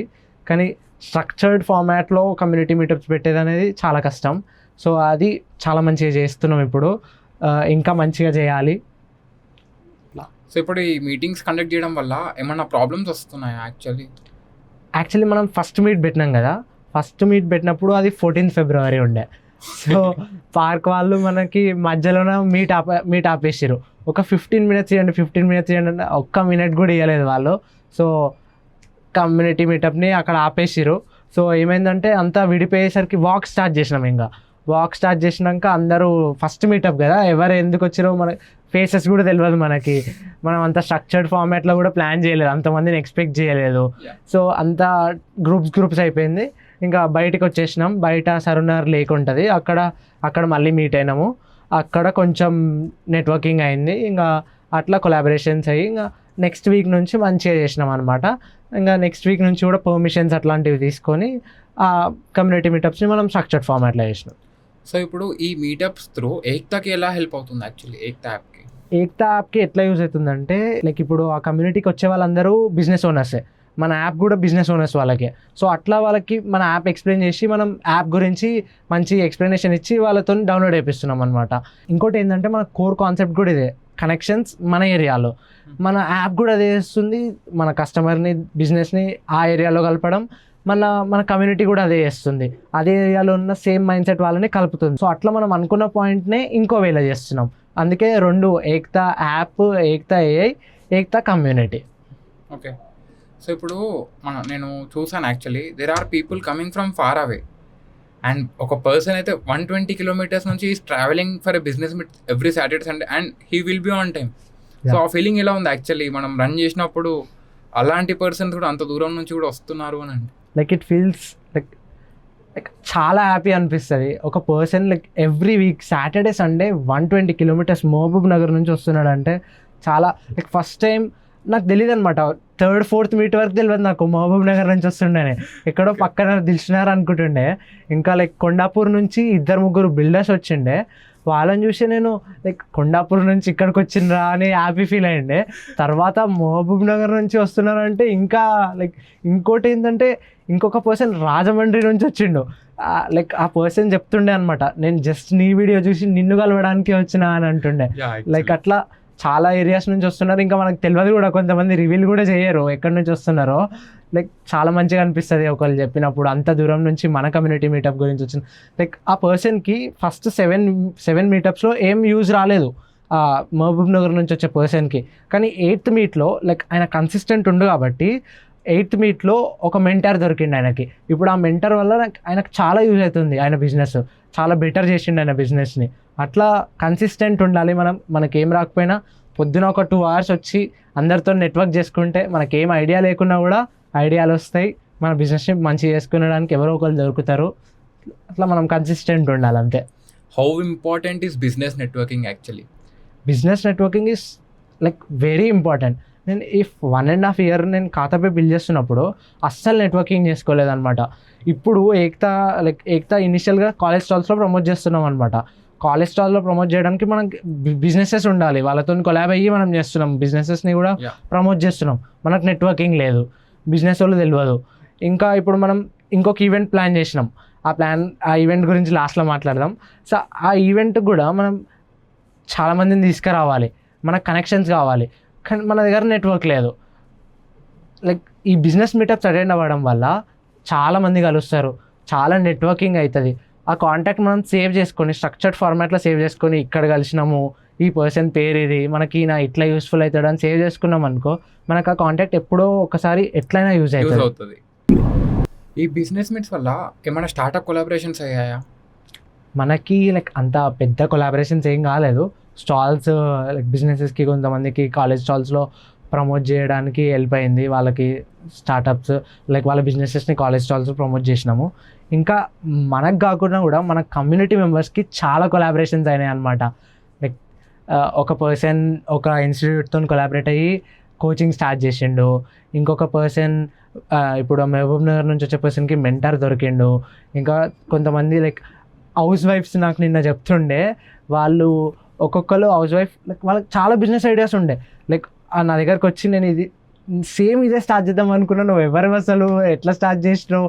కానీ స్ట్రక్చర్డ్ ఫార్మాట్లో కమ్యూనిటీ మీటప్స్ పెట్టేది అనేది చాలా కష్టం. సో అది చాలా మంచిగా చేస్తున్నాం ఇప్పుడు, ఇంకా మంచిగా చేయాలి. సో ఇప్పుడు ఈ మీటింగ్స్ కండక్ట్ చేయడం వల్ల ఏమన్నా ప్రాబ్లమ్స్ వస్తున్నాయా? యాక్చువల్లీ మనం ఫస్ట్ మీట్ పెట్టినాం కదా, ఫస్ట్ మీట్ పెట్టినప్పుడు అది 14th February ఉండే. సో పార్క్ వాళ్ళు మనకి మధ్యలోనే మీట్ ఆపేసారు. ఒక 15 minutes ఇవ్వండి 15 minutes ఇవ్వండి అంటే ఒక్క మినిట్ కూడా ఇవ్వలేదు వాళ్ళు. సో కమ్యూనిటీ మీటప్ని అక్కడ ఆపేసారు. సో ఏమైందంటే అంతా విడిపోయేసరికి వాక్ స్టార్ట్ చేసినాం. ఇంకా వాక్ స్టార్ట్ చేసినాక అందరూ ఫస్ట్ మీటప్ కదా, ఎవరు ఎందుకు వచ్చారో మన ఫేసెస్ కూడా తెలియదు మనకి. మనం అంత స్ట్రక్చర్డ్ ఫార్మాట్లో కూడా ప్లాన్ చేయలేదు, అంతమందిని ఎక్స్పెక్ట్ చేయలేదు. సో అంతా గ్రూప్స్ అయిపోయింది. ఇంకా బయటకు వచ్చేసినాం. బయట సరునార్ లేక్ ఉంటుంది, అక్కడ మళ్ళీ మీట్ అయినాము. అక్కడ కొంచెం నెట్వర్కింగ్ అయింది. ఇంకా అట్లా కొలాబరేషన్స్ అయ్యి ఇంకా నెక్స్ట్ వీక్ నుంచి మంచిగా చేసినాం అనమాట. ఇంకా నెక్స్ట్ వీక్ నుంచి కూడా పర్మిషన్స్ అట్లాంటివి తీసుకొని ఆ కమ్యూనిటీ మీటప్స్ని మనం స్ట్రక్చర్డ్ ఫార్మాట్లో చేసినాం. సో ఇప్పుడు ఈ మీటప్స్ త్రూ ఏక్తాకి ఎలా హెల్ప్ అవుతుంది యాక్చువల్లీ? ఏక్తా యాప్కి ఎట్లా యూజ్ అవుతుందంటే లైక్ ఇప్పుడు ఆ కమ్యూనిటీకి వచ్చే వాళ్ళందరూ బిజినెస్ ఓనర్సే, మన యాప్ కూడా బిజినెస్ ఓనర్స్ వాళ్ళకే. సో అట్లా వాళ్ళకి మన యాప్ ఎక్స్ప్లెయిన్ చేసి మనం యాప్ గురించి మంచి ఎక్స్ప్లెనేషన్ ఇచ్చి వాళ్ళతో డౌన్లోడ్ చేపిస్తున్నాం అనమాట. ఇంకోటి ఏంటంటే మన కోర్ కాన్సెప్ట్ కూడా ఇదే, కనెక్షన్స్ మన ఏరియాలో. మన యాప్ కూడా అదే చేస్తుంది, మన కస్టమర్ని బిజినెస్ని ఆ ఏరియాలో కలపడం. మన కమ్యూనిటీ కూడా అదే చేస్తుంది, అదే ఏరియాలో ఉన్న సేమ్ మైండ్ సెట్ వాళ్ళని కలుపుతుంది. సో అట్లా మనం అనుకున్న పాయింట్నే ఇంకో వేలో చేస్తున్నాం. అందుకే రెండు, Ekta app, Ekta AI, Ekta community. Okay. So ఇప్పుడు నేను చూసాను actually there are people coming from far away and ఒక పర్సన్ అయితే 120 kilometers నుంచి is travelling for a business meet every Saturday Sunday and he will be on time. So ఆ feeling ఎలా ఉంది actually మనం రన్ చేసినప్పుడు? అలాంటి పర్సన్స్ కూడా అంత దూరం నుంచి కూడా వస్తున్నారు అని అంటే లైక్ ఇట్ ఫీల్స్ లైక్ చాలా హ్యాపీ అనిపిస్తుంది. ఒక person like every week Saturday Sunday 120 kilometers Mahabubnagar నుంచి వస్తున్నాడు అంటే చాలా లైక్ ఫస్ట్ టైం నాకు తెలియదు అనమాట. 3rd 4th మీట్ వరకు తెలియదు నాకు మహబూబ్ నగర్ నుంచి వస్తుండే, ఎక్కడో పక్కన దిల్చున్నారు అనుకుంటుండే. ఇంకా లైక్ కొండాపూర్ నుంచి 2-3 బిల్డర్స్ వచ్చిండే, వాళ్ళని చూసి నేను లైక్ కొండాపూర్ నుంచి ఇక్కడికి వచ్చిండ్రా అని హ్యాపీ ఫీల్ అయ్యిండే. తర్వాత మహబూబ్ నగర్ నుంచి వస్తున్నారంటే ఇంకా లైక్ ఇంకోటి ఏంటంటే ఇంకొక పర్సన్ రాజమండ్రి నుంచి వచ్చిండు. లైక్ ఆ పర్సన్ చెప్తుండే అనమాట, నేను జస్ట్ నీ వీడియో చూసి నిన్ను కలవడానికి వచ్చినా అని అంటుండే. లైక్ అట్లా చాలా ఏరియాస్ నుంచి వస్తున్నారు. ఇంకా మనకు తెలియదు కూడా, కొంతమంది రివీల్ కూడా చేయరు ఎక్కడి నుంచి వస్తున్నారో. లైక్ చాలా మంచిగా అనిపిస్తుంది ఒకళ్ళు చెప్పినప్పుడు, అంత దూరం నుంచి మన కమ్యూనిటీ మీటప్ గురించి వచ్చింది. లైక్ ఆ పర్సన్కి ఫస్ట్ 7 మీటప్స్లో ఏం యూజ్ రాలేదు మహబూబ్ నగర్ నుంచి వచ్చే పర్సన్కి. కానీ 8th మీట్లో లైక్ ఆయన కన్సిస్టెంట్ ఉండు కాబట్టి 8th మీట్లో ఒక మెంటర్ దొరికిండు ఆయనకి. ఇప్పుడు ఆ మెంటర్ వల్ల ఆయనకు చాలా యూజ్ అవుతుంది, ఆయన బిజినెస్ చాలా బెటర్ చేసిండు ఆయన బిజినెస్ని. అట్లా కన్సిస్టెంట్ ఉండాలి. మనకేం రాకపోయినా పొద్దున ఒక 2 hours వచ్చి అందరితో నెట్వర్క్ చేసుకుంటే మనకేం ఐడియా లేకున్నా కూడా ఐడియాలు వస్తాయి. మన బిజినెస్ని మంచిగా చేసుకునడానికి ఎవరో ఒకరు దొరుకుతారు. అట్లా మనం కన్సిస్టెంట్ ఉండాలి అంతే. How important is business networking actually? Business networking is like very important. నేను 1.5 year నేను ఖాతాపై బిల్డ్ చేస్తున్నప్పుడు అస్సలు నెట్వర్కింగ్ చేసుకోలేదన్నమాట. ఇప్పుడు ఏక్తా ఇనిషియల్గా కాలేజ్ స్టాల్స్లో ప్రమోట్ చేస్తున్నాం అనమాట. కాలేజ్ స్టాల్లో ప్రమోట్ చేయడానికి మనకి బిజినెసెస్ ఉండాలి, వాళ్ళతో కొలాబ్ అయ్యి మనం చేస్తున్నాం, బిజినెసెస్ని కూడా ప్రమోట్ చేస్తున్నాం. మనకు నెట్వర్కింగ్ లేదు, బిజినెస్ వాళ్ళు తెలియదు. ఇంకా ఇప్పుడు మనం ఇంకొక ఈవెంట్ ప్లాన్ చేసినాం, ఆ ఈవెంట్ గురించి లాస్ట్లో మాట్లాడదాం. సో ఆ ఈవెంట్ కూడా మనం చాలామందిని తీసుకురావాలి, మనకు కనెక్షన్స్ కావాలి, కానీ మన దగ్గర నెట్వర్క్ లేదు. లైక్ ఈ బిజినెస్ మీటప్స్ అటెండ్ అవ్వడం వల్ల చాలామంది కలుస్తారు, చాలా నెట్వర్కింగ్ అవుతుంది. ఆ కాంటాక్ట్ మనం సేవ్ చేసుకొని స్ట్రక్చర్డ్ ఫార్మాట్లో సేవ్ చేసుకొని, ఇక్కడ కలిసినాము, ఈ పర్సన్ పేరు ఇది, మనకి నా ఇట్లా యూస్ఫుల్ అవుతాడు అని సేవ్ చేసుకున్నాం అనుకో, మనకు ఆ కాంటాక్ట్ ఎప్పుడో ఒకసారి ఎట్లయినా యూజ్ అవుతుంది. ఈ బిజినెస్ మీట్స్ వల్ల ఏమైనా స్టార్టప్ కొలాబరేషన్స్ అయ్యాయా? మనకి లైక్ అంత పెద్ద కొలాబరేషన్స్ ఏం కాలేదు. స్టాల్స్ లైక్ బిజినెసెస్కి కొంతమందికి కాలేజ్ స్టాల్స్లో ప్రమోట్ చేయడానికి హెల్ప్ అయింది, వాళ్ళకి స్టార్టప్స్ లైక్ వాళ్ళ బిజినెసెస్ని కాలేజ్ స్టాల్స్ ప్రమోట్ చేసినాము. ఇంకా మనకు కాకుండా కూడా మన కమ్యూనిటీ మెంబర్స్కి చాలా కొలాబరేషన్స్ అయినాయి అనమాట. లైక్ ఒక పర్సన్ ఒక ఇన్స్టిట్యూట్తో కొలాబరేట్ అయ్యి కోచింగ్ స్టార్ట్ చేసిండు, ఇంకొక పర్సన్ ఇప్పుడు మహబూబ్ నగర్ నుంచి వచ్చే పర్సన్కి మెంటర్ దొరికిండు. ఇంకా కొంతమంది లైక్ హౌస్ వైఫ్స్ నాకు నిన్న చెప్తుండే, వాళ్ళు ఒక్కొక్కరు హౌస్ వైఫ్ లైక్ వాళ్ళకి చాలా బిజినెస్ ఐడియాస్ ఉండే. లైక్ నా దగ్గరకు వచ్చి నేను ఇది సేమ్ ఇదే స్టార్ట్ చేద్దాం అనుకున్నా, నువ్వు ఎవరు అసలు ఎట్లా స్టార్ట్ చేసినావు,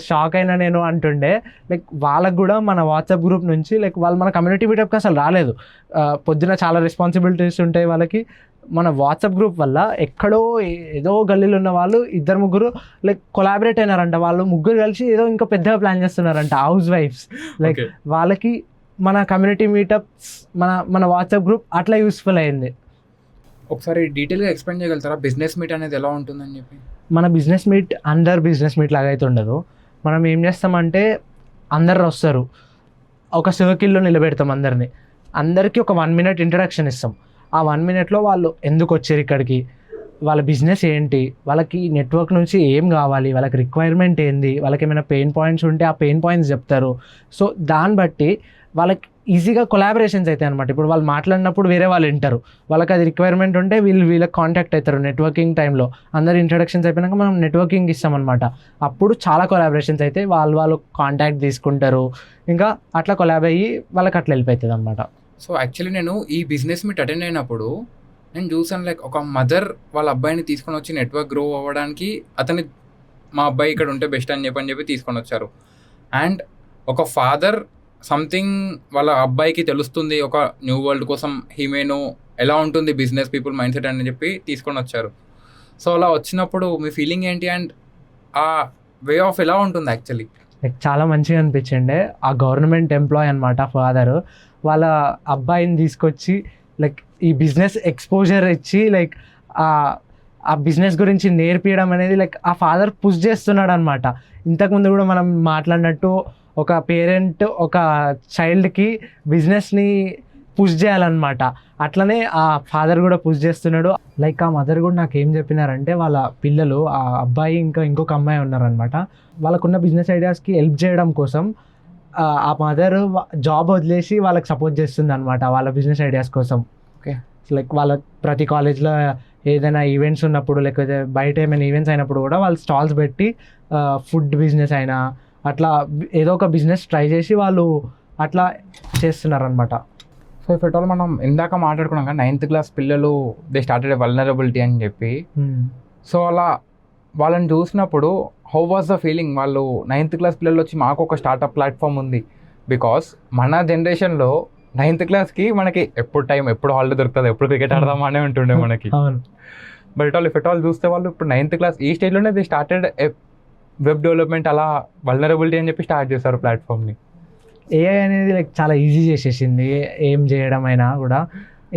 షాక్ అయినా నేను అంటుండే. లైక్ వాళ్ళకు కూడా మన వాట్సాప్ గ్రూప్ నుంచి లైక్ వాళ్ళు మన కమ్యూనిటీ మీటప్కి అసలు రాలేదు. పొద్దున చాలా రెస్పాన్సిబిలిటీస్ ఉంటాయి వాళ్ళకి. మన వాట్సాప్ గ్రూప్ వల్ల ఎక్కడో ఏదో గల్లీలో ఉన్న వాళ్ళు 2-3 లైక్ కొలాబరేట్ అయినారంట. వాళ్ళు ముగ్గురు కలిసి ఏదో ఇంకా పెద్దగా ప్లాన్ చేస్తున్నారంట, హౌస్ వైఫ్స్. లైక్ వాళ్ళకి మన కమ్యూనిటీ మీటప్స్, మన వాట్సాప్ గ్రూప్ అట్లా యూస్ఫుల్ అయింది. ఒకసారి డీటెయిల్గా ఎక్స్ప్లెయిన్ చేయగలుగుతారా బిజినెస్ మీట్ అనేది ఎలా ఉంటుందని చెప్పి? మన బిజినెస్ మీట్ అందరు బిజినెస్ మీట్ లాగా అయితే ఉండదు. మనం ఏం చేస్తామంటే అందరు వస్తారు, ఒక సర్కిల్లో నిలబెడతాం అందరికీ ఒక 1 minute ఇంట్రడక్షన్ ఇస్తాం. ఆ 1 minuteలో వాళ్ళు ఎందుకు వచ్చారు ఇక్కడికి, వాళ్ళ బిజినెస్ ఏంటి, వాళ్ళకి నెట్వర్క్ నుంచి ఏం కావాలి, వాళ్ళకి రిక్వైర్మెంట్ ఏంది, వాళ్ళకి ఏమైనా పెయిన్ పాయింట్స్ ఉంటే ఆ పెయిన్ పాయింట్స్ చెప్తారు. సో దాన్ని బట్టి వాళ్ళకి ఈజీగా కొలాబరేషన్స్ అవుతాయి అనమాట. ఇప్పుడు వాళ్ళు మాట్లాడినప్పుడు వేరే వాళ్ళు వింటారు, వాళ్ళకి అది రిక్వైర్మెంట్ ఉంటే వీళ్ళకి కాంటాక్ట్ అవుతారు. నెట్వర్కింగ్ టైంలో అందరు ఇంట్రడక్షన్స్ అయిపోయినాక మనం నెట్వర్కింగ్ ఇస్తామన్నమాట. అప్పుడు చాలా కొలాబరేషన్స్ అయితే వాళ్ళు కాంటాక్ట్ తీసుకుంటారు, ఇంకా అట్లా కొలాబ్ అయ్యి వాళ్ళకి అట్లా వెళ్ళిపోతుంది అనమాట. సో యాక్చువల్లీ నేను ఈ బిజినెస్ మీట్ అటెండ్ అయినప్పుడు నేను చూసాను, లైక్ ఒక మదర్ వాళ్ళ అబ్బాయిని తీసుకొని వచ్చి నెట్వర్క్ గ్రో అవ్వడానికి మా అబ్బాయి ఇక్కడ ఉంటే బెస్ట్ అని చెప్పి తీసుకొని వచ్చారు. అండ్ ఒక ఫాదర్ సంథింగ్ వాళ్ళ అబ్బాయికి తెలుస్తుంది, ఒక న్యూ వరల్డ్ కోసం హీమేను ఎలా ఉంటుంది బిజినెస్ పీపుల్ మైండ్ సెట్ అని చెప్పి తీసుకొని వచ్చారు. సో అలా వచ్చినప్పుడు మీ ఫీలింగ్ ఏంటి అండ్ ఆ వే ఆఫ్ ఎలా ఉంటుంది యాక్చువల్లీ? లైక్ చాలా మంచిగా అనిపించిండే. ఆ గవర్నమెంట్ ఎంప్లాయ్ అనమాట ఫాదర్, వాళ్ళ అబ్బాయిని తీసుకొచ్చి లైక్ ఈ బిజినెస్ ఎక్స్పోజర్ ఇచ్చి లైక్ ఆ బిజినెస్ గురించి నేర్పించడం అనేది లైక్ ఆ ఫాదర్ పుష్ చేస్తున్నాడు అనమాట. ఇంతకుముందు కూడా మనం మాట్లాడినట్టు ఒక పేరెంట్ ఒక చైల్డ్కి బిజినెస్ని పుష్ చేయాలన్నమాట, అట్లనే ఆ ఫాదర్ కూడా పుష్ చేస్తున్నాడు. లైక్ ఆ మదర్ కూడా నాకు ఏం చెప్పినారంటే వాళ్ళ పిల్లలు, ఆ అబ్బాయి ఇంకా ఇంకొక అమ్మాయి ఉన్నారనమాట, వాళ్ళకున్న బిజినెస్ ఐడియాస్కి హెల్ప్ చేయడం కోసం ఆ మదర్ జాబ్ వదిలేసి వాళ్ళకి సపోర్ట్ చేస్తుంది అనమాట వాళ్ళ బిజినెస్ ఐడియాస్ కోసం. ఓకే, లైక్ వాళ్ళ ప్రతి కాలేజ్లో ఏదైనా ఈవెంట్స్ ఉన్నప్పుడు లేకపోతే బయట ఏమైనా ఈవెంట్స్ అయినప్పుడు కూడా వాళ్ళు స్టాల్స్ పెట్టి ఫుడ్ బిజినెస్ అయినా అట్లా ఏదో ఒక బిజినెస్ ట్రై చేసి వాళ్ళు అట్లా చేస్తున్నారనమాట. సో ఇఫ్ ఎట్ ఆల్ మనం ఇందాక మాట్లాడుకున్నాం కదా 9th class పిల్లలు దే స్టార్టెడ్ వల్నరబిలిటీ అని చెప్పి. సో అలా వాళ్ళని చూసినప్పుడు హౌ వాజ్ ద ఫీలింగ్? వాళ్ళు 9th class పిల్లలు వచ్చి మాకు ఒక స్టార్టప్ ప్లాట్ఫామ్ ఉంది. బికాస్ మన జనరేషన్లో 9th classకి మనకి ఎప్పుడు హాలిడే దొరుకుతుంది, ఎప్పుడు క్రికెట్ ఆడదామా అనే ఉంటుండే మనకి. బట్ ఇఫ్ ఎట్ ఆల్ చూస్తే వాళ్ళు ఇప్పుడు 9th class ఈ స్టేజ్లోనే దే స్టార్టెడ్ వెబ్ డెవలప్మెంట్, అలా వల్నరబిలిటీ అని చెప్పి స్టార్ట్ చేస్తారు ప్లాట్ఫామ్ని. ఏఐ అనేది లైక్ చాలా ఈజీ చేసేసింది ఏం చేయడం అయినా కూడా.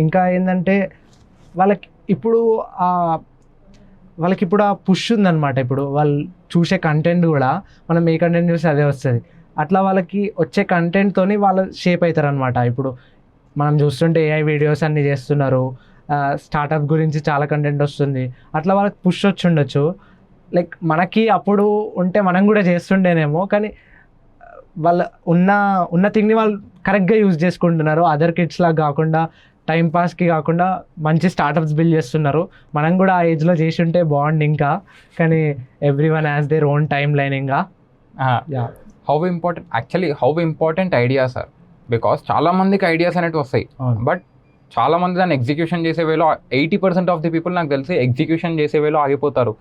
ఇంకా ఏంటంటే వాళ్ళకి ఇప్పుడు ఆ పుష్ ఉందన్నమాట. ఇప్పుడు వాళ్ళు చూసే కంటెంట్ కూడా మనం ఏ కంటెంట్ చూస్తే అదే వస్తుంది. అట్లా వాళ్ళకి వచ్చే కంటెంట్తోని వాళ్ళు షేప్ అవుతారు అనమాట. ఇప్పుడు మనం చూస్తుంటే ఏఐ వీడియోస్ అన్నీ చేస్తున్నారు, స్టార్టప్ గురించి చాలా కంటెంట్ వస్తుంది, అట్లా వాళ్ళకి పుష్ వచ్చి ఉండొచ్చు. లైక్ మనకి అప్పుడు ఉంటే మనం కూడా చేస్తుండేనేమో, కానీ వాళ్ళ ఉన్న థింగ్ని వాళ్ళు కరెక్ట్గా యూజ్ చేసుకుంటున్నారు. అదర్ కిడ్స్ లాగా కాకుండా టైంపాస్కి కాకుండా మంచి స్టార్టప్స్ బిల్డ్ చేస్తున్నారు. మనం కూడా ఆ ఏజ్లో చేసి ఉంటే బాగుంది ఇంకా, కానీ everyone has their own time line. ఇంకా how important ideas sir, because చాలా మందికి ఐడియాస్ అనేవి వస్తాయి, బట్ చాలా మంది దాన్ని ఎగ్జిక్యూషన్ చేసే వేలో 80% ఆఫ్ ది పీపుల్ నాకు తెలిసి ఎగ్జిక్యూషన్ చేసే వేలో ఆగిపోతారు.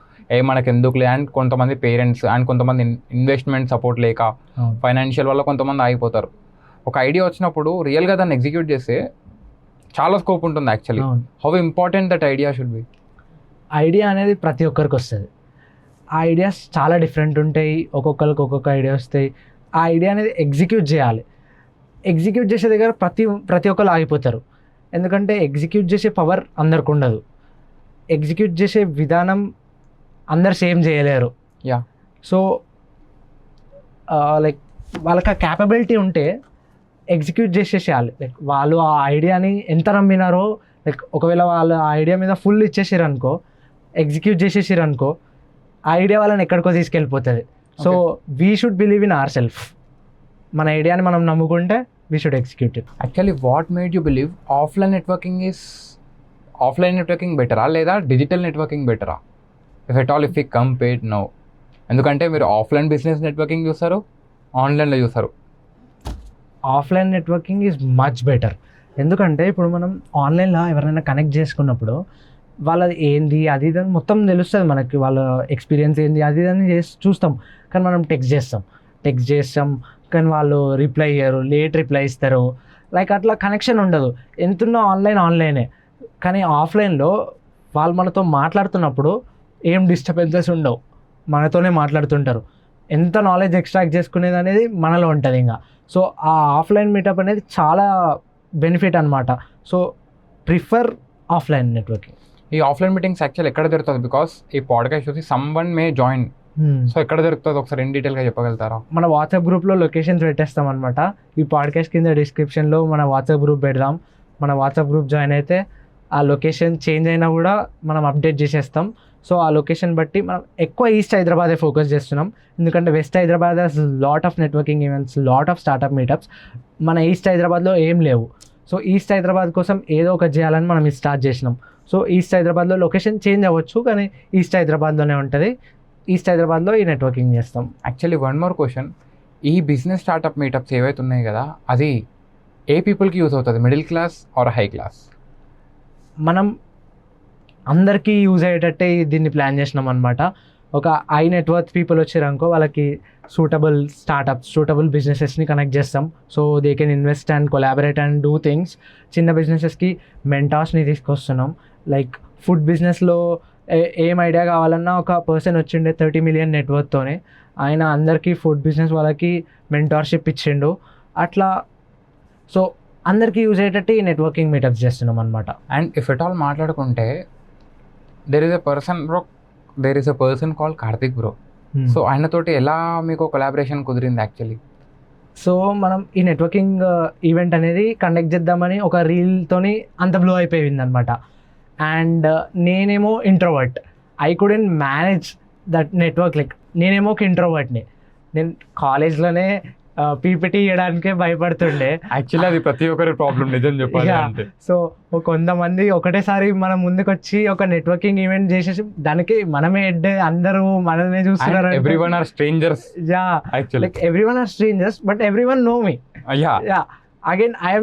మనకు ఎందుకులే అండ్ కొంతమంది పేరెంట్స్ అండ్ కొంతమంది ఇన్వెస్ట్మెంట్ సపోర్ట్ లేక ఫైనాన్షియల్ వల్ల కొంతమంది ఆగిపోతారు. ఒక ఐడియా వచ్చినప్పుడు రియల్గా దాన్ని ఎగ్జిక్యూట్ చేస్తే చాలా స్కోప్ ఉంటుంది actually. How important that idea should be? Idea అనేది ప్రతి ఒక్కరికి వస్తుంది. ఆ ఐడియాస్ చాలా డిఫరెంట్ ఉంటాయి, ఒక్కొక్కరికి ఒక్కొక్క ఐడియా వస్తాయి. ఆ ఐడియా అనేది ఎగ్జిక్యూట్ చేయాలి. ఎగ్జిక్యూట్ చేసే దగ్గర ప్రతి ఒక్కరు ఆగిపోతారు, ఎందుకంటే ఎగ్జిక్యూట్ చేసే పవర్ అందరికి ఉండదు. ఎగ్జిక్యూట్ చేసే విధానం అందరు సేమ్ చేయలేరు. సో లైక్ వాళ్ళకి ఆ క్యాపబిలిటీ ఉంటే ఎగ్జిక్యూట్ చేసేసేయాలి. లైక్ వాళ్ళు ఆ ఐడియాని ఎంత నమ్మినారో, లైక్ ఒకవేళ వాళ్ళు ఆ ఐడియా మీద ఫుల్ ఇచ్చేసారు అనుకో, ఎగ్జిక్యూట్ చేసేసారు అనుకో, ఆ ఐడియా వాళ్ళని ఎక్కడికో తీసుకెళ్ళిపోతుంది. So we should believe in our self. మన ఐడియాని మనం నమ్ముకుంటే we should execute it. Actually what made you believe offline networking బెటరా లేదా డిజిటల్ నెట్వర్కింగ్ బెటరా? ఇఫ్ యూ కంపేర్ నౌ, ఎందుకంటే మీరు ఆఫ్లైన్ బిజినెస్ నెట్వర్కింగ్ చూస్తారు, ఆన్లైన్లో చూస్తారు. Offline networking is much better. ఎందుకంటే ఇప్పుడు మనం ఆన్లైన్లో ఎవరైనా కనెక్ట్ చేసుకున్నప్పుడు వాళ్ళది ఏంది అది ఇది అని మొత్తం తెలుస్తుంది మనకి, వాళ్ళ ఎక్స్పీరియన్స్ ఏంది అది ఇది అని చూస్తాం. కానీ మనం టెక్స్ట్ చేస్తాం కానీ వాళ్ళు రిప్లై ఇయ్యరు, లేట్ రిప్లై ఇస్తారు. లైక్ అట్లా కనెక్షన్ ఉండదు. ఎంతున్నా ఆన్లైనే. కానీ ఆఫ్లైన్లో వాళ్ళు మనతో మాట్లాడుతున్నప్పుడు ఏం డిస్టర్బెన్సెస్ ఉండవు, మనతోనే మాట్లాడుతుంటారు. ఎంత నాలెడ్జ్ ఎక్స్ట్రాక్ట్ చేసుకునేది అనేది మనలో ఉంటుంది ఇంకా. సో ఆ ఆఫ్లైన్ మీటప్ అనేది చాలా బెనిఫిట్ అనమాట. So prefer offline networking. ఈ ఆఫ్లైన్ మీటింగ్స్ యాక్చువల్ ఎక్కడ దొరుకుతుంది? బికాస్ ఈ పాడ్కాస్ట్ చూసి సమ్వన్ మే జాయిన్. సో ఎక్కడ దొరుకుతుంది ఒకసారి ఇన్ డీటెయిల్గా చెప్పగలుగుతారా? మన వాట్సాప్ గ్రూప్లో లొకేషన్స్ పెట్టేస్తాం అనమాట. ఈ పాడ్కాస్ట్ కింద డిస్క్రిప్షన్లో మన వాట్సాప్ గ్రూప్ పెడదాం. మన వాట్సాప్ గ్రూప్ జాయిన్ అయితే ఆ లొకేషన్ చేంజ్ అయినా కూడా మనం అప్డేట్ చేసేస్తాం. సో ఆ లొకేషన్ బట్టి మనం ఎక్కువ ఈస్ట్ హైదరాబాదే ఫోకస్ చేస్తున్నాం. ఎందుకంటే west Hyderabad has lot of networking events, lot of startup meetups. మన ఈస్ట్ హైదరాబాద్లో ఏం లేవు. సో ఈస్ట్ హైదరాబాద్ కోసం ఏదో ఒకటి చేయాలని మనం ఇది స్టార్ట్ చేసినాం. సో ఈస్ట్ హైదరాబాద్లో లొకేషన్ చేంజ్ అవ్వచ్చు కానీ ఈస్ట్ హైదరాబాద్లోనే ఉంటుంది. ఈస్ట్ హైదరాబాద్లో ఈ నెట్వర్కింగ్ చేస్తాం. యాక్చువల్లీ వన్ మోర్ క్వశ్చన్, ఈ బిజినెస్ స్టార్టప్ మీటప్స్ ఏవైతే ఉన్నాయి కదా, అది ఏ పీపుల్కి యూజ్ అవుతుంది? Middle class or high class? మనం అందరికీ యూజ్ అయ్యేటట్టే దీన్ని ప్లాన్ చేసినాం అనమాట. ఒక హై నెట్వర్క్ పీపుల్ వచ్చారనుకో వాళ్ళకి సూటబుల్ స్టార్టప్స్, సూటబుల్ బిజినెసెస్ని కనెక్ట్ చేస్తాం. So they can invest and collaborate and do things. చిన్న బిజినెసెస్కి మెంటార్స్ని తీసుకొస్తున్నాం. లైక్ ఫుడ్ బిజినెస్లో ఏం ఐడియా కావాలన్నా ఒక పర్సన్ వచ్చిండే 30 million నెట్వర్క్తోనే, ఆయన అందరికీ ఫుడ్ బిజినెస్ వాళ్ళకి మెంటార్షిప్ ఇచ్చిండు. అట్లా సో అందరికీ యూజ్ అయ్యేటట్టు ఈ నెట్వర్కింగ్ మీటప్స్ చేస్తున్నాం అనమాట. అండ్ ఇఫ్ ఎట్ ఆల్ మాట్లాడుకుంటే there is a person call Karthik bro. So ఆయనతోటి ఎలా మీకు కొలాబరేషన్ కుదిరింది యాక్చువల్లీ? సో మనం ఈ నెట్వర్కింగ్ ఈవెంట్ అనేది కండక్ట్ చేద్దామని ఒక రీల్తోని అంత బ్లో అయిపోయింది అనమాట. అండ్ నేనేమో introvert, I couldn't manage that network. Like నేనేమో ఒక ఇంట్రోవర్ట్ని. నేను కాలేజ్లోనే పీపీటీ ఇవ్వడానికే భయపడుతుండే. యాక్చువల్లీ అది ప్రతి ఒక్కరి ప్రాబ్లం, నిజం చెప్పాలి అంటే. సో కొంతమంది ఒకటేసారి మన ముందుకు వచ్చి ఒక నెట్వర్కింగ్ ఈవెంట్ చేసేసి దానికి మనమే హెడ్, అందరూ మనమే చూస్తున్నారు. Everyone are strangers. Yeah, like everyone are strangers but everyone know me. Yeah, again I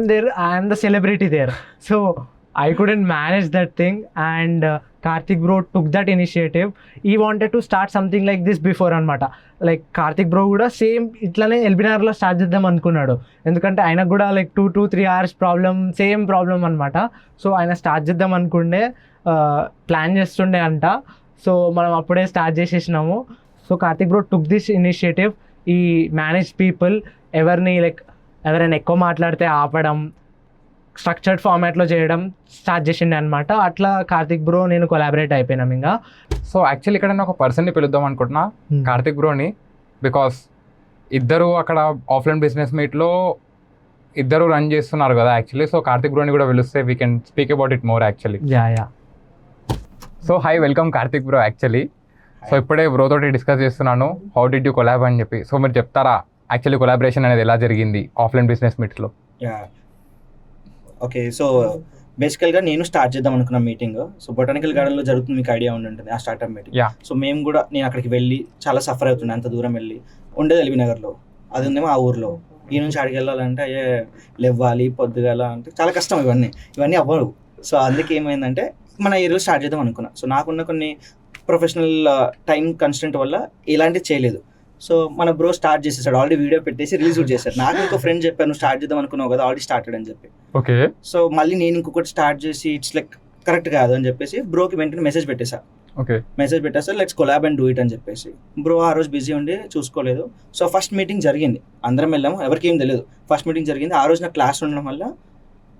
am the celebrity there. So I couldn't manage that thing and Karthik bro took that initiative. He wanted to start something like this before anamata. Like Karthik bro kuda same itlane LBNR lo start చేద్దాం అనుకున్నాడు. ఎందుకంటే ఆయనకు కూడా like 2-3 hours same problem అనమాట. So ఆయన start చేద్దాం అనుకుండే, plan చేస్తుండే అంట. సో మనం అప్పుడే స్టార్ట్ చేసేసినాము. So Karthik bro took this initiative. ఈ మేనేజ్ పీపుల్ ఎవరైనా ఎక్కువ మాట్లాడితే ఆపడం, స్ట్రక్చర్డ్ ఫార్మాట్లో చేయడం స్టార్ట్ చేసిండే అనమాట. అట్లా కార్తిక్ బ్రో నేను కొలాబరేట్ అయిపోయినాం ఇంకా. సో యాక్చువల్లీ ఇక్కడ నేను ఒక పర్సన్ని పిలుద్దాం అనుకుంటున్నా, కార్తిక్ బ్రోని. బికాస్ ఇద్దరు అక్కడ ఆఫ్లైన్ బిజినెస్ మీట్లో ఇద్దరు రన్ చేస్తున్నారు కదా యాక్చువల్లీ. సో కార్తిక్ బ్రోని కూడా పిలుస్తే we can speak about it more actually. Yeah. So hi, welcome Karthik bro actually. So ఇప్పుడే బ్రో తోటి డిస్కస్ చేస్తున్నాను హౌ డిడ్ యూ కొలాబ్ అని చెప్పి. సో మీరు చెప్తారా యాక్చువల్లీ కొలాబరేషన్ అనేది ఎలా జరిగింది ఆఫ్లైన్ బిజినెస్ మీట్లో? ఓకే, సో బేసికల్గా నేను స్టార్ట్ చేద్దాం అనుకున్న మీటింగ్. సో బొటానికల్ గార్డెన్లో జరుగుతుంది, మీకు ఐడియా ఉంటుంది ఆ స్టార్ట్అప్ మీటింగ్. సో మేము కూడా నేను అక్కడికి వెళ్ళి చాలా సఫర్ అవుతుండే. అంత దూరం వెళ్ళి ఉండేది ఎల్బీ నగర్లో, అది ఉందేమో ఆ ఊర్లో. ఈ నుంచి అడిగి వెళ్ళాలంటే లేవ్వాలి పొద్దుగాల అంటే చాలా కష్టం. ఇవన్నీ అవ్వవు. సో అందుకే ఏమైందంటే మన ఏరియాలో స్టార్ట్ చేద్దాం అనుకున్నా. సో నాకున్న కొన్ని ప్రొఫెషనల్ టైం కన్స్టెంట్ వల్ల ఇలాంటివి చేయలేదు. సో మన బ్రో స్టార్ట్ చేసేసాడు, ఆల్రెడీ వీడియో పెట్టేసి రిలీజ్ కూడా చేశారు. నాకు ఇంకో ఫ్రెండ్ చెప్పాను నువ్వు స్టార్ట్ చేద్దాం అనుకున్నావు కదా, ఆల్రెడీ స్టార్టెడ్ అని చెప్పి. ఓకే. సో మళ్ళీ నేను ఇంకొకటి స్టార్ట్ చేసి ఇట్స్ లైక్ కరెక్ట్ కాదు అని చెప్పేసి బ్రోకి వెంటనే మెసేజ్ పెట్టేసా. మెసేజ్ పెట్టేసా let's collab and do it అని చెప్పేసి. బ్రో ఆ రోజు బిజీ ఉండి చూసుకోలేదు. సో ఫస్ట్ మీటింగ్ జరిగింది, అందరం వెళ్ళాము, ఎవరికి ఏం తెలియదు. ఫస్ట్ మీటింగ్ జరిగింది. ఆ రోజు నా క్లాస్ ఉండడం వల్ల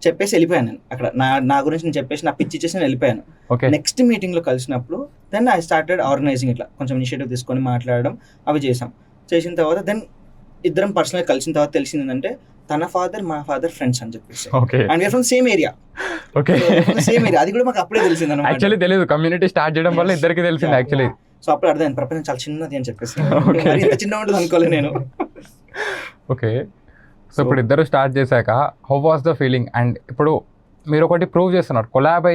చెప్పేసి వెళ్ళిపోయాను. నేను అక్కడ నా గురించి నేను చెప్పేసి నా పిచ్ ఇచ్చేసి నేను వెళ్ళిపోయాను. నెక్స్ట్ మీటింగ్లో కలిసినప్పుడు దెన్ ఐ స్టార్టెడ్ ఆర్గనైజింగ్. ఇట్లా కొంచెం ఇనిషియేటివ్ తీసుకొని మాట్లాడడం అవి చేసిన తర్వాత దెన్ ఇద్దరం పర్సనల్గా కలిసిన తర్వాత తెలిసింది ఏంటంటే తన ఫాదర్ మా ఫాదర్ ఫ్రెండ్స్ అని చెప్పేసి. And we are from same area. అది కూడా మాకు అప్పుడే తెలిసింది అన్నమాట. యాక్చువల్లీ తెలియదు, కమ్యూనిటీ స్టార్ట్ చేయడం వల్ల ఇద్దరికి తెలిసింది యాక్చువల్లీ. సో అప్పుడు అర్థమైంది ప్రపంచం చాలా చిన్నది అని చెప్పేసి. ఇంత చిన్న ఉంటుంది అనుకోలేదు నేను. ఓకే. సో ఇప్పుడు ఇద్దరు స్టార్ట్ చేశాక how was the feeling? And ఇప్పుడు మీరు ఒకటి ప్రూవ్ చేస్తున్నారు, కొలాబ్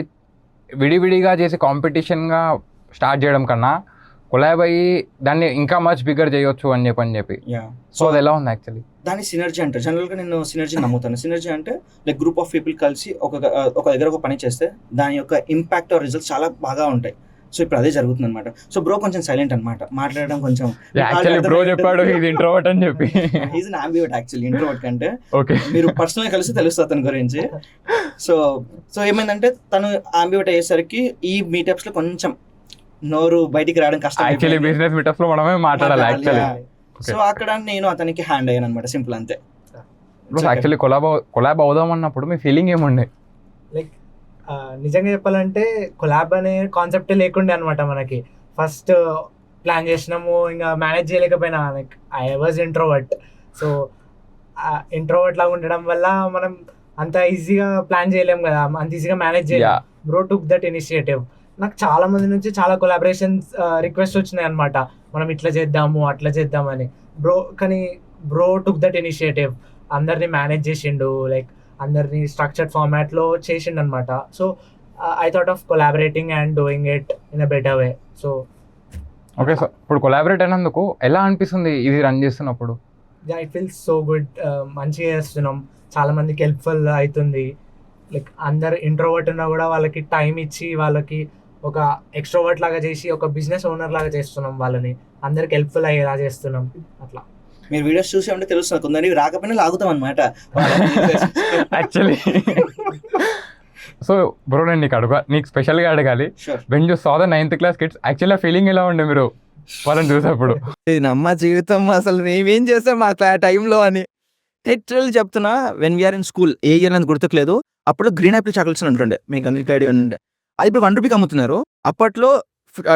విడివిడిగా చేసి కాంపిటీషన్గా స్టార్ట్ చేయడం కన్నా కొలాబ్ అయ్యి దాన్ని ఇంకా మచ్ బిగ్గర్ చేయొచ్చు అని చెప్పి యా సో అది ఎలా ఉంది యాక్చువల్లీ? దాన్ని సినర్జీ అంటారు. జనరల్గా నేను సినర్జీ నమ్ముతాను. సినర్జీ అంటే లైక్ గ్రూప్ ఆఫ్ పీపుల్ కలిసి ఒక దగ్గర ఒక పని చేస్తే దాని యొక్క ఇంపాక్ట్ ఆర్ రిజల్ట్స్ చాలా బాగా ఉంటాయి. సో ఇప్పుడు అదే జరుగుతుంది అనమాట. సో బ్రో కొంచెం సైలెంట్ అనమాట, మాట్లాడడం కొంచెం. యాక్చువల్లీ బ్రో చెప్పాడు ఇది ఇంట్రోవర్ట్ అని చెప్పి. Is an ambivert actually, introvert కంటే. ఓకే, మీరు పర్సనల్గా కలిసి తెలుస్తుంది అతని గురించి. సో ఏమైందంటే తను అంబివర్ట్ అయ్యేసరికి ఈ మీటప్స్ లో కొంచెం నోరు బయటికి రావడం కష్టం. యాక్చువల్లీ బిజినెస్ మీటప్స్ లో మనమే మాట్లాడాలి యాక్చువల్లీ. సో అక్కడ నేను అతనికి హ్యాండ్ అయ్యాను అనమాట, సింపుల్ అంతే. యాక్చువల్లీ కొలాబ్ అవుదాం అన్నప్పుడు మీ ఫీలింగ్ ఏముండే? లైక్ నిజంగా చెప్పాలంటే కొలాబ్ అనే కాన్సెప్టే లేకుండే అనమాట మనకి. ఫస్ట్ ప్లాన్ చేసినాము, ఇంకా మేనేజ్ చేయలేకపోయినా. Like I was introvert. So introvert లాగా ఉండడం వల్ల మనం అంత ఈజీగా ప్లాన్ చేయలేము కదా, అంత ఈజీగా మేనేజ్ చేయలేము. Bro took that initiative. నాకు చాలా మంది నుంచి చాలా కొలాబరేషన్స్ రిక్వెస్ట్ వచ్చినాయి అనమాట, మనం ఇట్లా చేద్దాము అట్లా చేద్దామని. కానీ బ్రో టుక్ దట్ ఇనిషియేటివ్, అందరినీ మేనేజ్ చేసిండు, లైక్ అందరినీ స్ట్రక్చర్డ్ ఫార్మాట్లో చేసిండు అనమాట. So I thought of collaborating and doing it in a better way. So okay, so ఇప్పుడు కొలాబరేట్ అయినందుకు ఎలా అనిపిస్తుంది ఇది రన్ చేస్తున్నప్పుడు? It feels so good. మంచిగా చేస్తున్నాం, చాలా మందికి హెల్ప్ఫుల్ అవుతుంది. లైక్ అందరు ఇంట్రోవర్ట్ ఉన్నా కూడా వాళ్ళకి టైం ఇచ్చి వాళ్ళకి ఒక ఎక్స్ట్రోవర్ట్ లాగా చేసి ఒక బిజినెస్ ఓనర్ లాగా చేస్తున్నాం, వాళ్ళని అందరికి హెల్ప్ఫుల్ అయ్యేలా చేస్తున్నాం. అట్లా మీరు వీడియోస్ చూసి ఉంటే తెలుస్తుంది, కొందరు రాకపోయినా లాగుతాం అనమాట యాక్చువల్లీ. సో బ్రో నేను నీకు స్పెషల్గా అడగాలి, when you saw the 9th class kids actually feeling ఎలా ఉండే మీరు వాళ్ళని చూసేప్పుడు? ఇది నమ్మ జీవితం, అసలు మేమేం చేస్తాం మా టైంలో అని. లిటరల్లీ చెప్తున్నా, వెన్ వీఆర్ ఇన్ స్కూల్, ఏ ఇయర్ అని గుర్తుకులేదు, అప్పుడు గ్రీన్ యాపిల్ చాక్లెట్స్ ఉంటుండే, మీకు అందరికీ ఐడియా ఉండే. అది ఇప్పుడు 1 రూపీకి అమ్ముతున్నారు. అప్పట్లో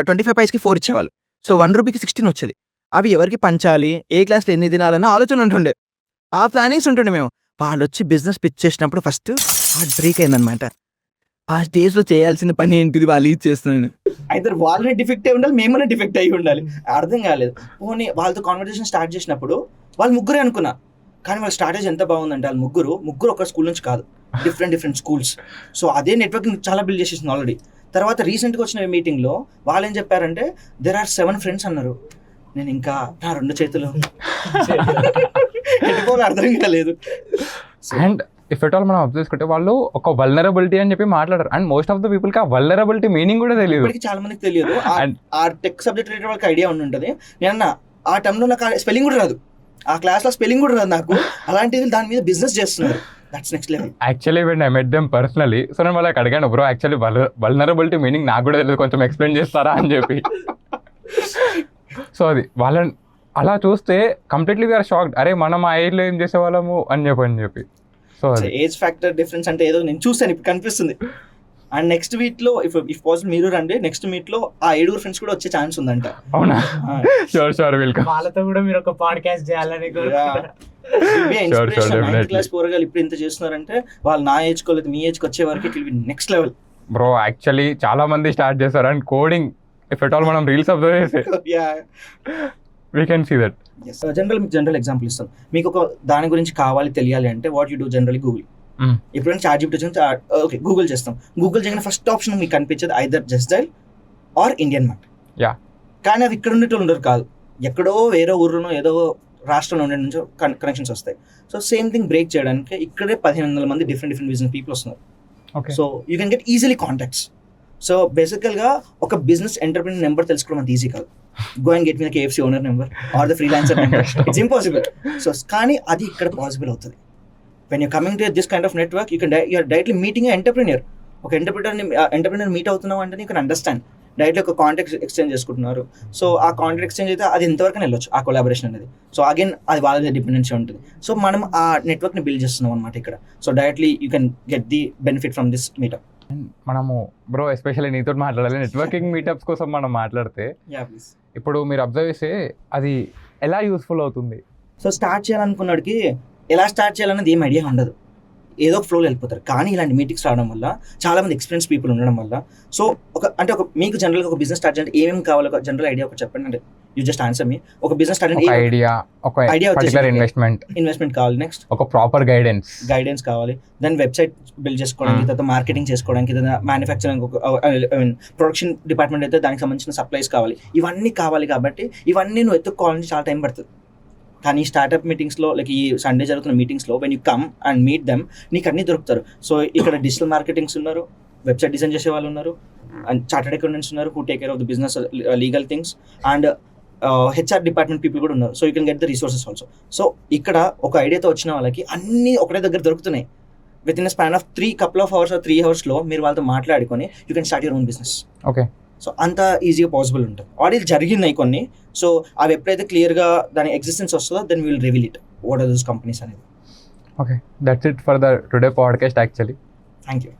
25 పైస్కి 4 ఇచ్చేవాళ్ళు. సో 1 రూపీకి 16 వచ్చేది. అవి ఎవరికి పంచాలి, ఏ క్లాస్లో ఎన్ని తినాలన్న ఆలోచన ఉంటుండే, ఆ ప్లానింగ్స్ ఉంటుండే మేము. వాళ్ళు వచ్చి బిజినెస్ పిచ్ చేసినప్పుడు ఫస్ట్ హార్ట్ బ్రేక్ అయిందనమాట. ఆ స్టేజ్లో చేయాల్సిన పని ఏంటిది వాళ్ళు ఇది చేస్తున్నాను. అయితే వాళ్ళని డిఫెక్ట్ అయి ఉండాలి, మేమనే డిఫెక్ట్ అయి ఉండాలి, అర్థం కాలేదు. పోనీ వాళ్ళతో కాన్వర్సేషన్ స్టార్ట్ చేసినప్పుడు వాళ్ళు ముగ్గురే అనుకున్నా, కానీ వాళ్ళ స్ట్రాటజీ ఎంత బాగుందంటే వాళ్ళు ముగ్గురు ఒక స్కూల్ నుంచి కాదు, డిఫరెంట్ స్కూల్స్. సో అదే నెట్వర్కింగ్ చాలా బిల్డ్ చేసేసింది ఆల్రెడీ. తర్వాత రీసెంట్గా వచ్చిన మీటింగ్లో వాళ్ళు ఏం చెప్పారంటే దెర్ ఆర్ 7 ఫ్రెండ్స్ అన్నారు. నేను ఇంకా నా 2 చేతులు ఎట్టుకోవాలి అర్థం కాలేదు. అండ్ ఇఫ్ ఎట్ ఆల్ మనం అబ్జర్వ్ చేసుకుంటే వాళ్ళు ఒక వల్నరబిలిటీ అని చెప్పి మాట్లాడారు. అండ్ మోస్ట్ ఆఫ్ ద పీపుల్కి ఆ వల్నరబిలిటీ మీనింగ్ కూడా తెలియదు. ఇప్పటికీ చాలా మందికి తెలియదు. ఆ టెక్ సబ్జెక్ట్ రిలేటెడ్ వాళ్ళకి ఐడియా ఉంటుంది. నేను ఆ టైంలో నాకు స్పెల్లింగ్ కూడా రాదు, ఆ క్లాస్లో స్పెల్లింగ్ కూడా రాదు నాకు. అలాంటిది దాని మీద బిజినెస్ చేస్తున్నారు. That's next level. Actually when I met them personally, so నేను వాళ్ళకి అడిగాను, బ్రో యాక్చువల్లీ వల్నరబిలిటీ మీనింగ్ నాకు కూడా తెలియదు, కొంచెం ఎక్స్ప్లెయిన్ చేస్తారా అని చెప్పి. సో అది వాళ్ళని అలా చూస్తే కంప్లీట్లీ వీఆర్ షాక్డ్, అరే మనం ఆ ఏజ్లో ఏం చేసేవాళ్ళము అని చెప్పి. సో ఏజ్ ఫ్యాక్టర్ డిఫరెన్స్ అంటే ఏదో నేను చూసాను, ఇప్పుడు కనిపిస్తుంది. అండ్ నెక్స్ట్ వీక్లో ఇఫ్ పాసిబుల్ మీరు రండి, నెక్స్ట్ మీట్లో ఆ 7 ఫ్రెండ్స్ కూడా వచ్చే ఛాన్స్ ఉందంట. అవునా? Sure welcome. వాళ్ళతో కూడా మీరు ఒక పాడ్కాస్ట్ చేయాలని క్లాస్ పోరగాలు ఇప్పుడు ఇంత చేస్తున్నారంటే వాళ్ళు నా ఏజ్ కోలేదు, మీ ఏజ్కి వచ్చే వరకు it will be next level. Bro actually చాలా మంది స్టార్ట్ చేస్తారు. And coding if at all మనం రీల్స్ అబ్జర్వ్ చేస్తే we can see that. General example ఇస్తాను మీకు. ఒక దాని గురించి కావాలి తెలియాలి అంటే what you do generally Google. ఎప్పుడైనా ChatGPT వచ్చింది, ఓకే గూగుల్ చేస్తాం. గూగుల్ చేయగానే ఫస్ట్ ఆప్షన్ మీకు కనిపించేది either Justdial or Indian map. కానీ అది ఇక్కడ ఉండేటోళ్ళు ఉండరు కాదు, ఎక్కడో వేరే ఊర్లోనో ఏదో రాష్ట్రంలో ఉండే నుంచో కనెక్షన్స్ వస్తాయి. సో సేమ్ థింగ్ బ్రేక్ చేయడానికి ఇక్కడే 1500 మంది డిఫరెంట్ బిజినెస్ పీపుల్ వస్తున్నారు. So you can get easily contacts. So బేసికల్గా ఒక బిజినెస్ ఎంటర్ప్రెన్యూర్ నెంబర్ తెలుసుకోవడం అంత ఈజీ కాదు. Go and get me the KFC owner number or the freelancer number, it's impossible. So కానీ అది ఇక్కడ పాసిబుల్ అవుతుంది. When you coming to this kind of network, you are directly meeting entrepreneur. ఒక entrepreneur meet అవుతున్నావు అంటే you can understand. Directly ఒక contact exchange చేసుకుంటున్నారు. So ఆ కాంటాక్ట్ ఎక్స్చేంజ్ అయితే అది ఎంతవరకు వెళ్ళొచ్చు ఆ కొలాబరేషన్ అనేది. సో అగైన్ అది వాళ్ళ డిపెండెన్సీ ఉంటుంది. సో మనం ఆ నెట్వర్క్ని బిల్డ్ చేస్తున్నాం అనమాట ఇక్కడ. So directly you can get the benefit from this meetup. మనము బ్రో ఎస్పెషల్లీ నీతో మాట్లాడాలి, నెట్వర్కింగ్ మీటప్స్ కోసం మనం మాట్లాడితే ఇప్పుడు మీరు అబ్జర్వ్ చేస్తే అది ఎలా యూస్ఫుల్ అవుతుంది? సో స్టార్ట్ చేయాలనుకున్నాడికి ఎలా స్టార్ట్ చేయాలన్నది ఏం ఐడియా ఉండదు, ఏదో ఒక ఫ్లోలో వెళ్ళిపోతారు. కానీ ఇలాంటి మీటింగ్స్ రావడం వల్ల చాలామంది ఎక్స్పీరియన్స్ పీపుల్ ఉండడం వల్ల, సో ఒక మీకు జనరల్గా ఒక బిజినెస్ స్టార్ట్ చేయాలంటే ఏమేమి కావాలో ఒక జనరల్ ఐడియా ఒక చెప్పండి. అంటే యూ జస్ట్ ఆన్సర్ మీ. ఒక బిజినెస్ స్టార్ట్ ఒక ఐడియా, ఒక Idea వచ్చేసింది. పర్టికులర్ ఇన్వెస్ట్మెంట్ కావాలి, నెక్స్ట్ ఒక ప్రాపర్ గైడెన్స్ కావాలి, దెన్ వెబ్సైట్ బిల్డ్ చేసుకోవడానికి, తర్వాత మార్కెటింగ్ చేసుకోవడానికి, తర్వాత మ్యానుఫ్యాక్చరింగ్, ప్రొడక్షన్ డిపార్ట్మెంట్ అయితే దానికి సంబంధించిన సప్లైస్ కావాలి. ఇవన్నీ కావాలి కాబట్టి ఇవన్నీ నువ్వు ఎత్తుక్కోవాలని చాలా టైం పడుతుంది. కానీ స్టార్ట్అప్ మీటింగ్స్లో లైక్ ఈ సండే జరుగుతున్న మీటింగ్స్లో when you come and meet them, నీకు అన్నీ దొరుకుతారు. సో ఇక్కడ డిజిటల్ మార్కెటింగ్స్ ఉన్నారు, వెబ్సైట్ డిజైన్ చేసే వాళ్ళు ఉన్నారు, అండ్ చార్టెడ్ అకౌంటెంట్స్ ఉన్నారు who take care of the business legal things, and HR department people కూడా ఉన్నారు. So you can get the resources also. So ఇక్కడ ఒక ఐడియాతో వచ్చిన వాళ్ళకి అన్నీ ఒకటే దగ్గర దొరుకుతున్నాయి. With in span of 3 hours or 3 hours మీరు వాళ్ళతో మాట్లాడుకొని you can start your own business. Okay. So అంత ఈజీగా పాసిబుల్ ఉంటుంది. ఆడిట్ జరిగినాయి కొన్ని. సో అవి ఎప్పుడైతే క్లియర్గా దాని ఎగ్జిస్టెన్స్ వస్తుందో then will reveal it what are those companies అనేది. Okay, that's it for the today podcast actually. Thank you.